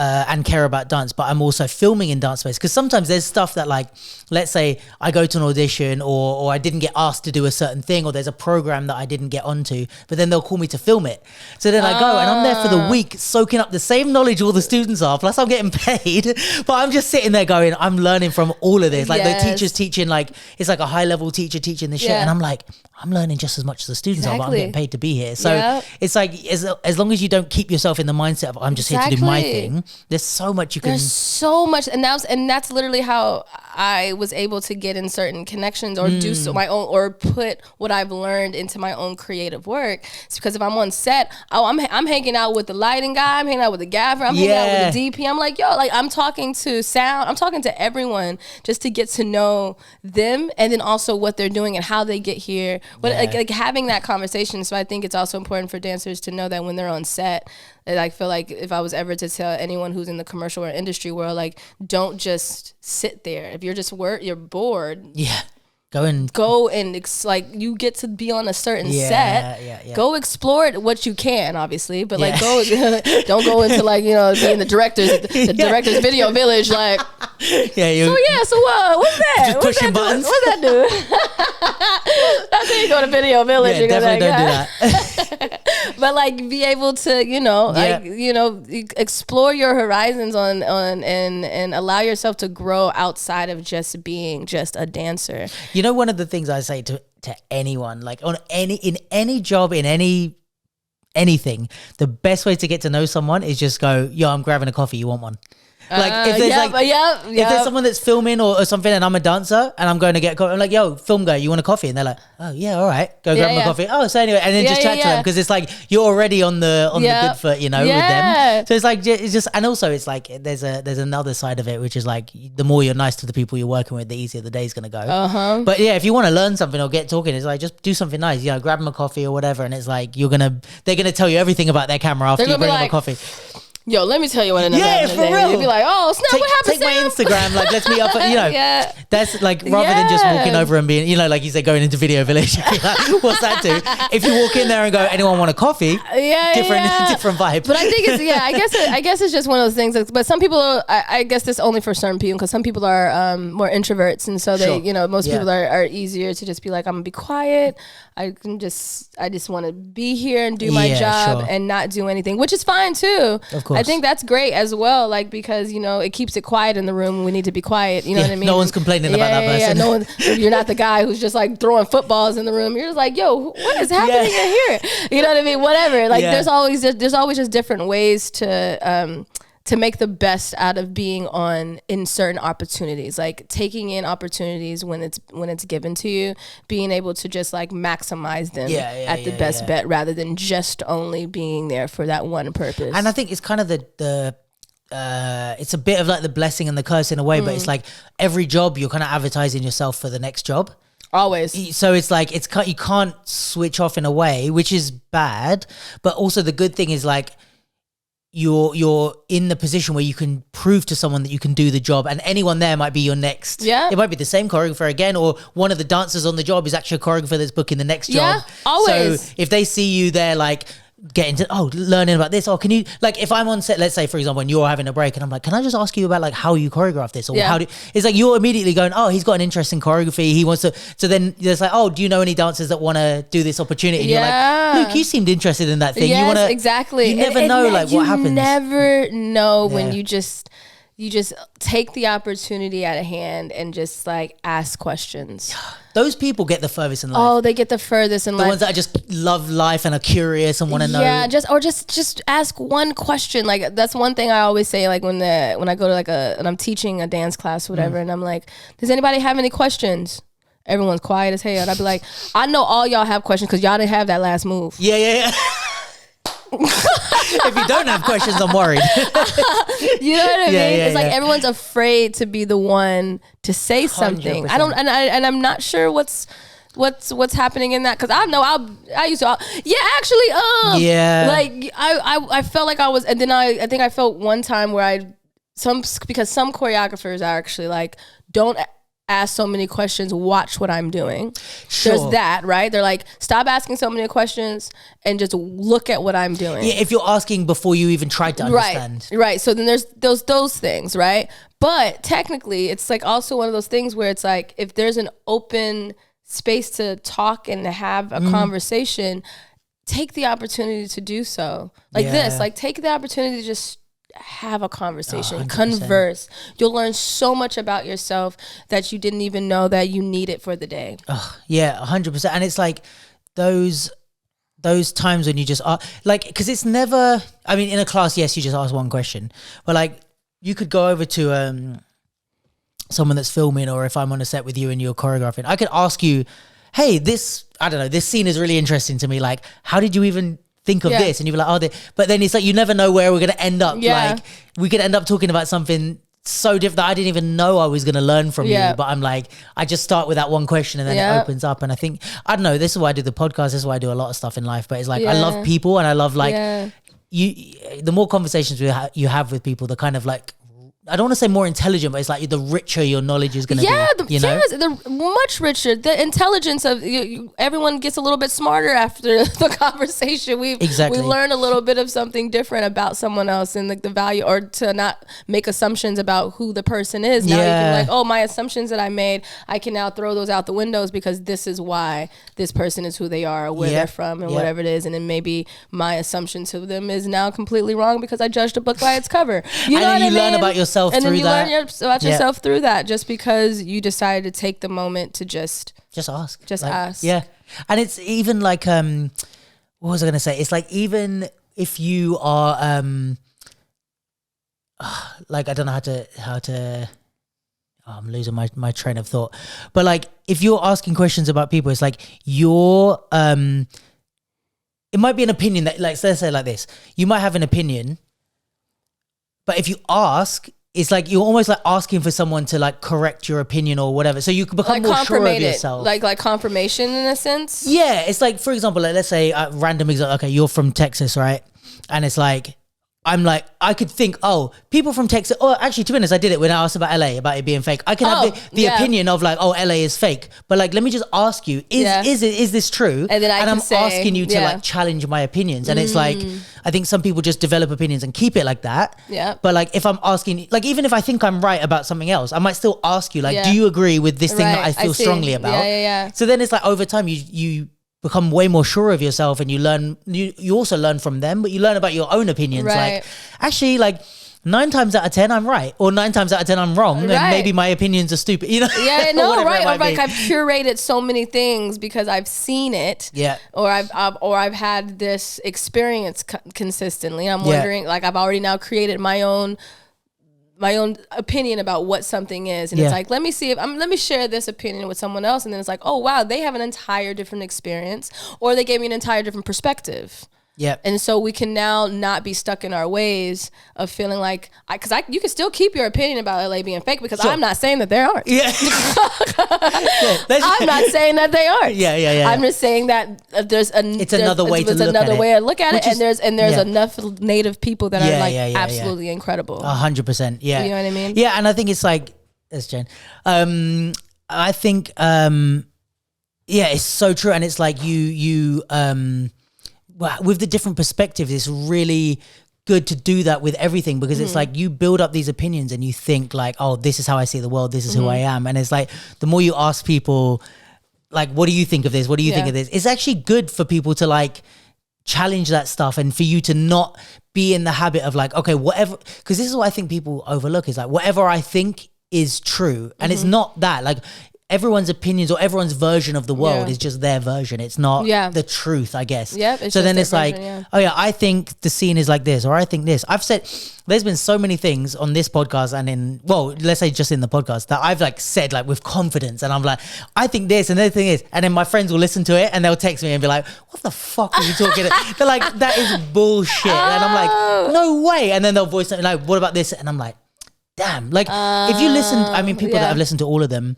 and care about dance, but I'm also filming in dance space. Because sometimes there's stuff that, like, let's say I go to an audition or I didn't get asked to do a certain thing, or there's a program that I didn't get onto, but then they'll call me to film it. So then I go and I'm there for the week soaking up the same knowledge all the students are, plus I'm getting paid, but I'm just sitting there going, I'm learning from all of this. Like the teacher's teaching, like it's like a high level teacher teaching this shit, and I'm like, I'm learning just as much as the students are, but I'm getting paid to be here. So it's like, as long as you don't keep yourself in the mindset of I'm just here to do my thing, there's so much you can. There's so much, and that's literally how I was able to get in certain connections or do my own, or put what I've learned into my own creative work. It's because if I'm on set, I'm hanging out with the lighting guy, I'm hanging out with the gaffer, I'm hanging out with the DP. I'm like, yo, like I'm talking to sound, I'm talking to everyone just to get to know them, and then also what they're doing and how they get here. But like having that conversation. So I think it's also important for dancers to know that when they're on set, and I feel like if I was ever to tell anyone who's in the commercial or industry world, like, don't just sit there. If you're just you're bored. Yeah. Go and like you get to be on a certain set. Go explore it what you can, obviously, but like go don't go into like, you know, being the director's video village, like so what's that? Just pushing buttons. What's that do? That's how you go to video village. Yeah, definitely don't do that. But like be able to, you know, like, you know, explore your horizons on and allow yourself to grow outside of just being just a dancer. You know, one of the things I say to anyone, like in any job, in anything, the best way to get to know someone is just go, yo, I'm grabbing a coffee. You want one? Like if there's if there's someone that's filming or something and I'm a dancer and I'm going to get a coffee, I'm like, yo, film guy, you want a coffee? And they're like, oh yeah, all right, go grab my coffee. Oh, so anyway, and then just chat to them, because it's like you're already on the good foot, you know, with them. So it's like it's just, and also it's like there's another side of it, which is like the more you're nice to the people you're working with, the easier the day's gonna go. But yeah, if you want to learn something or get talking, it's like just do something nice, you know, grab them a coffee or whatever, and it's like they're gonna tell you everything about their camera after you bring them a coffee. Yo, let me tell you what another for real. You'd be like, oh, snap, what happened, Take my Instagram, like, let's meet up, you know. That's like, rather than just walking over and being, you know, like you said, going into Video Village. Like, what's that do? If you walk in there and go, anyone want a coffee? Different vibe. But I think it's, I guess it's just one of those things. But some people, I guess this only for certain people, because some people are more introverts. And so they, you know, most people are easier to just be like, I'm going to be quiet. I just want to be here and do my job and not do anything, which is fine too. Of course. I think that's great as well, like, because, you know, it keeps it quiet in the room when we need to be quiet. You know what I mean? No one's complaining about that person. No one, you're not the guy who's just like throwing footballs in the room. You're just like, yo, what is happening in here? You know what I mean? Whatever. Like there's always just different ways to make the best out of being in certain opportunities, like taking in opportunities when it's given to you, being able to just like maximize them at the best bet, rather than just only being there for that one purpose. And I think it's kind of it's a bit of like the blessing and the curse in a way, but it's like every job you're kind of advertising yourself for the next job. Always. So it's like you can't switch off in a way, which is bad, but also the good thing is like you're in the position where you can prove to someone that you can do the job, and anyone there might be your next. It might be the same choreographer again, or one of the dancers on the job is actually a choreographer that's booking the next job. Always. So if they see you there, like getting to learning about this, or can you, like, if I'm on set, let's say for example when you're having a break and I'm like, can I just ask you about like how you choreograph this, or it's like you're immediately going, oh, he's got an interesting choreography, he wants to, so then there's like, oh, do you know any dancers that want to do this opportunity? And you're like, Luke, you seemed interested in that thing. You want to, exactly. You never know like what happens. You never know when you just take the opportunity at a hand and just like ask questions. Those people get the furthest in life. Oh, they get the furthest in life. The ones that just love life and are curious and want to know. Yeah, just ask one question. Like that's one thing I always say. Like when I go to like and I'm teaching a dance class, or whatever, and I'm like, does anybody have any questions? Everyone's quiet as hell, and I'd be like, I know all y'all have questions because y'all didn't have that last move. Yeah. If you don't have questions, I'm worried. You know what I mean? It's like everyone's afraid to be the one to say something. 100%. I don't, and I'm not sure what's happening in that, because I know I used to like I felt like I was, and then I think I felt one time where because some choreographers are actually like, don't ask so many questions, watch what I'm doing. Sure. There's that, right? They're like, stop asking so many questions and just look at what I'm doing. Yeah, if you're asking before you even tried to understand. Right. So then there's those things, right? But technically, it's like also one of those things where it's like, if there's an open space to talk and to have a conversation, take the opportunity to do so. Like this, like take the opportunity to just have a conversation, 100%. Converse. You'll learn so much about yourself that you didn't even know that you needed for the day. Yeah, 100%. And it's like those times when you just are like, because it's never, I mean, in a class, yes, you just ask one question, but like you could go over to someone that's filming, or if I'm on a set with you and you're choreographing, I could ask you, hey, this scene is really interesting to me. Like, how did you even think of this? And you'd be like, but then it's like, you never know where we're going to end up. Yeah. Like we could end up talking about something so different that I didn't even know I was going to learn from you. But I'm like, I just start with that one question and then it opens up. And I think, I don't know, this is why I do the podcast. This is why I do a lot of stuff in life, but it's like, I love people and I love like the more conversations you have with people, the kind of like, I don't want to say more intelligent, but it's like the richer your knowledge is going to be. They're much richer. The intelligence of everyone gets a little bit smarter after the conversation. We learn a little bit of something different about someone else and like the value, or to not make assumptions about who the person is. Now you can like, oh, my assumptions that I made, I can now throw those out the windows because this is why this person is who they are, or where they're from, and whatever it is. And then maybe my assumption to them is now completely wrong because I judged a book by its cover. You know what I mean? Learn about yourself. And then you learn about yourself through that, just because you decided to take the moment to just ask. Ask. Yeah. And it's even like, what was I going to say? It's like, even if you are, like, I don't know how to, I'm losing my train of thought. But like, if you're asking questions about people, it's like it might be an opinion that, like, let's say like this, you might have an opinion, but if you ask, it's like you're almost like asking for someone to like correct your opinion or whatever. So you can become more sure of yourself. Like confirmation in a sense? Yeah. It's like, for example, like, let's say random example. Okay, you're from Texas, right? And it's like, I'm like, I could think, oh, people from Texas, or actually, to be honest, I did it when I asked about LA, about it being fake. I can have the opinion of like, oh, LA is fake. But like, let me just ask you, is this true? And then I'm asking you to like challenge my opinions. And it's like, I think some people just develop opinions and keep it like that. Yeah. But like, if I'm asking, like, even if I think I'm right about something else, I might still ask you, like, do you agree with this thing that I feel strongly about? Yeah. So then it's like, over time, you become way more sure of yourself, and you also learn from them, but you learn about your own opinions. Right. Like, actually, like 9 times out of 10 I'm right, or 9 times out of 10 I'm wrong, and maybe my opinions are stupid, you know? Yeah, no, right. Or like I've curated so many things because I've seen it. Yeah. Or I've had this experience consistently. I'm wondering, like, I've already now created my own opinion about what something is, and it's like, let me share this opinion with someone else, and then it's like, oh wow, they have an entire different experience, or they gave me an entire different perspective. Yeah. And so we can now not be stuck in our ways of feeling like, you can still keep your opinion about LA being fake, because I'm not saying that they aren't. Yeah. I'm not saying that they aren't. Yeah. I'm just saying that there's another way to look at it, and there's enough native people that are like absolutely incredible. 100%. Yeah. You know what I mean? Yeah, and I think it's like, that's Jen. I think it's so true, and it's like you with the different perspectives, it's really good to do that with everything, because it's like you build up these opinions and you think like, oh, this is how I see the world, this is who I am. And it's like, the more you ask people, like, what do you think of this? What do you think of this? It's actually good for people to like challenge that stuff, and for you to not be in the habit of like, okay, whatever, because this is what I think people overlook, is like, whatever I think is true. And it's not that. Like, everyone's opinions or everyone's version of the world is just their version. It's not the truth, I guess. So then it's like, oh yeah, I think the scene is like this, or I think this. I've said, there's been so many things on this podcast and let's say just in the podcast, that I've like said like with confidence, and I'm like, I think this, and the thing is, and then my friends will listen to it and they'll text me and be like, what the fuck are you talking about? They're like, that is bullshit. And I'm like, no way. And then they'll voice something like, what about this? And I'm like, damn. Like, if you listen, I mean, people that have listened to all of them,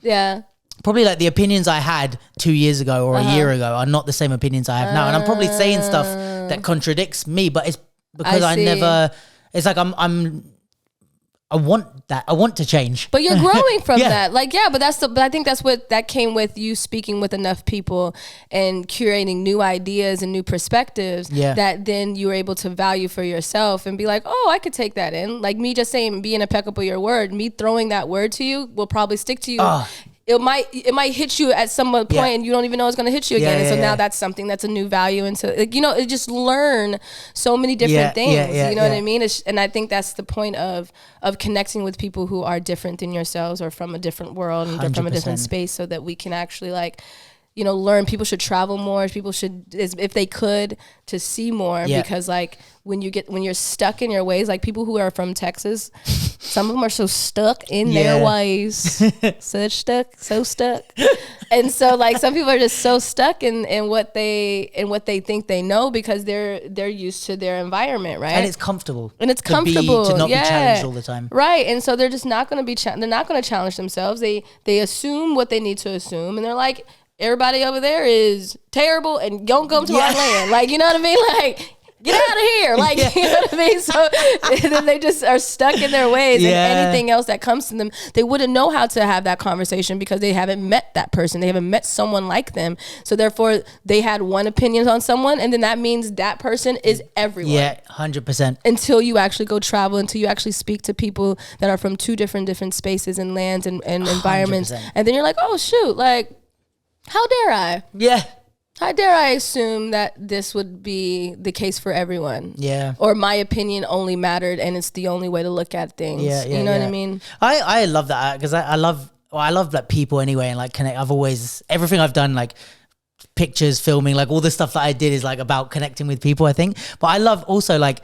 probably like the opinions I had 2 years ago or a year ago are not the same opinions I have now. And I'm probably saying stuff that contradicts me, but it's because I never, it's like I'm I want that. I want to change. But you're growing from Yeah. that. Like, yeah, but I think that's what that came with you speaking with enough people and curating new ideas and new perspectives that then you were able to value for yourself and be like, oh, I could take that in. Like me just saying, being impeccable with your word, me throwing that word to you will probably stick to you. It might hit you at some point and you don't even know it's going to hit you again. And so now that's something that's a new value. And so, like, it just learn so many different things. You know what I mean? And I think that's the point of connecting with people who are different than yourselves or from a different world and 100%. From a different space so that we can actually learn. People should travel more. People should, if they could, to see more because like when you're stuck in your ways, like people who are from Texas, some of them are so stuck in their ways, so stuck. And so like some people are just so stuck in what they think they know because they're used to their environment, right? And it's comfortable. To not be challenged all the time. Right. And so they're just not going to be they're not going to challenge themselves. They assume what they need to assume and they're like, everybody over there is terrible and don't come to our land. Like, you know what I mean? Like, get out of here. Like, you know what I mean? So then they just are stuck in their ways and anything else that comes to them, they wouldn't know how to have that conversation because they haven't met that person. They haven't met someone like them. So therefore they had one opinion on someone and then that means that person is everyone. Yeah, 100%. Until you actually go travel, until you actually speak to people that are from two different spaces and lands and environments. 100%. And then you're like, oh shoot, like, how dare I? Yeah. How dare I assume that this would be the case for everyone? Yeah. Or my opinion only mattered and it's the only way to look at things. Yeah, you know what I mean? I love that because I love like people anyway and like connect. Everything I've done, like pictures, filming, like all the stuff that I did is like about connecting with people, I think. But I love also like,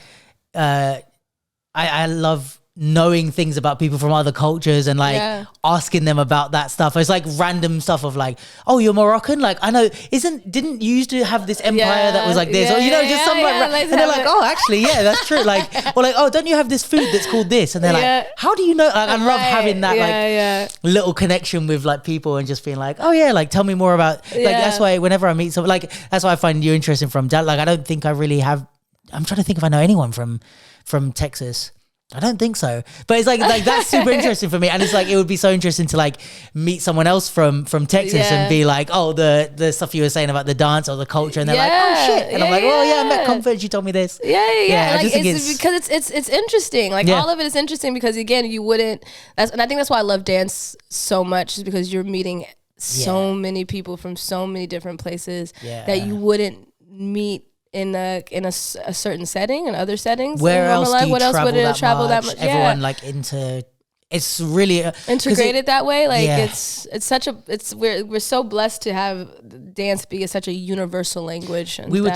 I love knowing things about people from other cultures and like asking them about that stuff. It's like random stuff of like, oh, you're Moroccan? Like, I know, didn't you used to have this empire that was like this? Or, and they're like, oh, actually, yeah, that's true. Like, or like, oh, don't you have this food that's called this? And they're like, how do you know? Like, I love having that little connection with like people and just being like, oh yeah, like tell me more about, like, that's why whenever I meet someone, like, that's why I find you interesting from that. Like, I don't think I really have, I'm trying to think if I know anyone from Texas. I don't think so, but it's like that's super interesting for me, and it's like it would be so interesting to like meet someone else from Texas and be like, oh, the stuff you were saying about the dance or the culture, and they're like, oh shit, and I'm like, oh yeah, I met Comfort, you told me this. Like, I just think it's because it's interesting. Like all of it is interesting because again, you wouldn't. And I think that's why I love dance so much is because you're meeting so many people from so many different places that you wouldn't meet in a certain setting and other settings. Where else do you what else would it travel that much? Everyone like into. It's really integrated that way. Like we're so blessed to have dance be such a universal language. And we were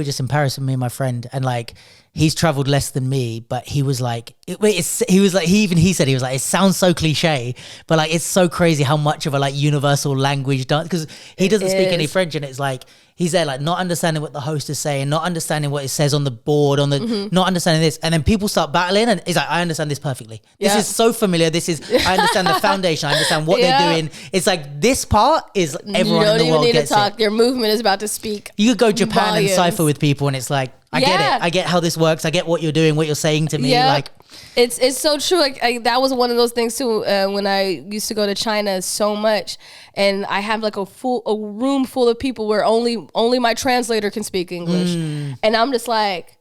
just in Paris with me and my friend, and like he's traveled less than me, but he was like, he said, he was like, it sounds so cliche, but like it's so crazy how much of a like universal language dance, because he doesn't speak any French, and it's like he's there like not understanding what the host is saying, not understanding what it says on the board, not understanding this, and then people start battling, and he's like, I understand this perfectly. This is so familiar. I understand the foundation. I understand what they're doing. It's like this part is everyone in the world gets it. Your movement is about to speak. You could go Japan and cypher with people, and it's like, I get it. I get how this works. I get what you're doing, what you're saying to me. Like, it's so true. Like that was one of those things too. When I used to go to China so much, and I have like a room full of people where only my translator can speak English, and I'm just like,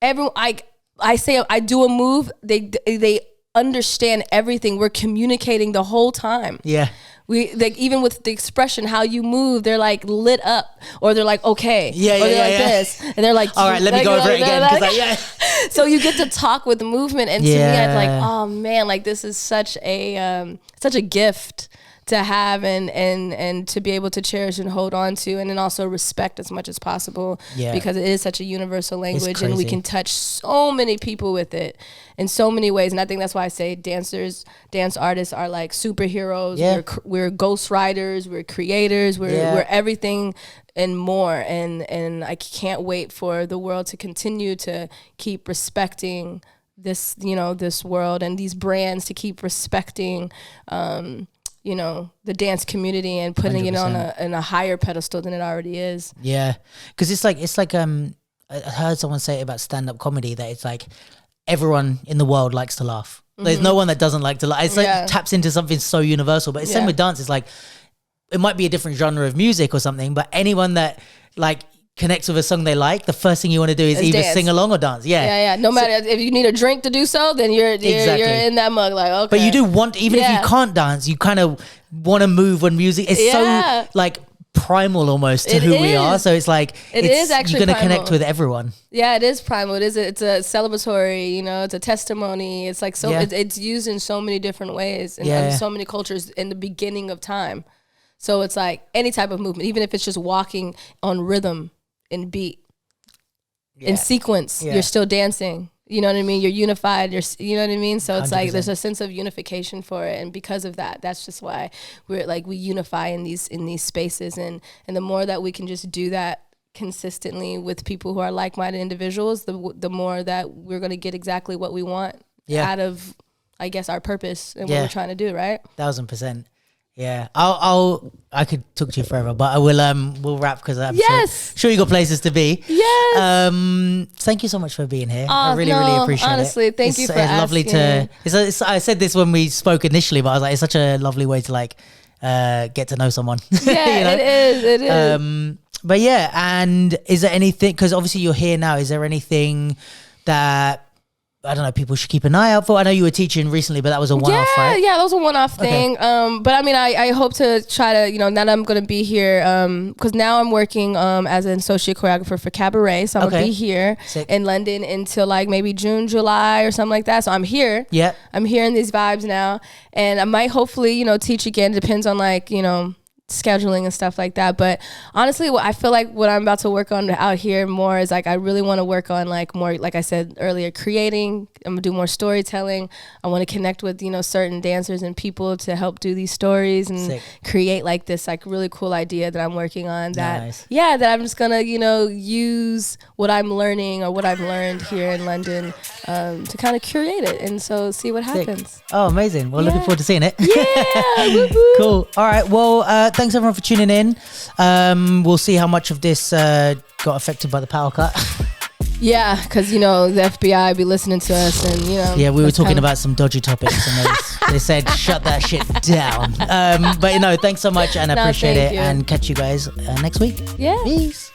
everyone. I say I do a move. They understand everything. We're communicating the whole time. Yeah. We like even with the expression how you move, they're like lit up, or they're like okay, or they're like this, and they're like, all right, let me go over it again. So you get to talk with the movement, and to me, I'm like, oh man, like this is such a gift to have and to be able to cherish and hold on to, and then also respect as much as possible, because it is such a universal language, and we can touch so many people with it in so many ways. And I think that's why I say dance artists are like superheroes. We're ghost riders, we're creators, we're everything and more, and I can't wait for the world to continue to keep respecting this, this world, and these brands to keep respecting the dance community and putting 100%. It on a higher pedestal than it already is. Yeah, because it's like I heard someone say about stand-up comedy that it's like everyone in the world likes to laugh. There's no one that doesn't like to like. It's like Yeah. taps into something so universal. But it's same Yeah. with dance. It's like it might be a different genre of music or something, but anyone that like connects with a song they like, the first thing you want to do is either dance. sing along or dance. Yeah. Yeah. No matter if you need a drink to do so, then you're Exactly. in that mug. Like, okay. But you do want, even if Yeah. you can't dance, you kind of want to move when music. It's Yeah. so like primal almost to It who we are. is. So it's like It it's, is actually you're gonna connect primal. with everyone. Yeah, it is primal. It's a celebratory, you know, it's a testimony. It's like so Yeah. it's used in so many different ways and Yeah. so many cultures in the beginning of time. So it's like any type of movement, even if it's just walking on rhythm and beat in sequence, Yeah. you're still dancing. You know what I mean? You're unified. You know what I mean? So it's like 100%. there's a sense of unification for it, and because of that, that's just why we're like we unify in these spaces, and the more that we can just do that consistently with people who are like-minded individuals, the more that we're gonna get exactly what we want out of, I guess, our purpose and what we're trying to do. Right? 1000%. Yeah, I could talk to you forever, but I will. We'll wrap because I'm sure you got places to be. Yes. Thank you so much for being here. I really appreciate honestly, it. thank you for It's lovely to. asking. I said this when we spoke initially, but I was like, it's such a lovely way to like get to know someone. Yeah, you know? it is. It is. But yeah, and is there anything? Because obviously you're here now. Is there anything that I don't know people should keep an eye out for? I know you were teaching recently, but that was a one-off, right? Yeah, that was a one-off thing. But I mean, I hope to try to, you know, now that I'm going to be here, because now I'm working as an associate choreographer for Cabaret. So I'm going to be here in London until like maybe June, July or something like that. So I'm here. Yeah. I'm hearing these vibes now. And I might hopefully, you know, teach again. Depends on like, you know, scheduling and stuff like that. But honestly, what I feel like what I'm about to work on out here more is like I really want to work on like more, like I said earlier, creating. I'm gonna do more storytelling. I want to connect with, you know, certain dancers and people to help do these stories and create like this like really cool idea that I'm working on that that I'm just gonna, you know, use what I'm learning or what I've learned here in London to kind of curate it and so see what happens. Oh, amazing. Well, looking forward to seeing it. Yeah. Woo-hoo. Cool. All right. Well, thanks everyone for tuning in. We'll see how much of this got affected by the power cut. Yeah, because, you know, the FBI be listening to us and, you know. Yeah, we were talking about some dodgy topics and they said, shut that shit down. But, you know, thanks so much and I appreciate it. And catch you guys next week. Yeah. Peace.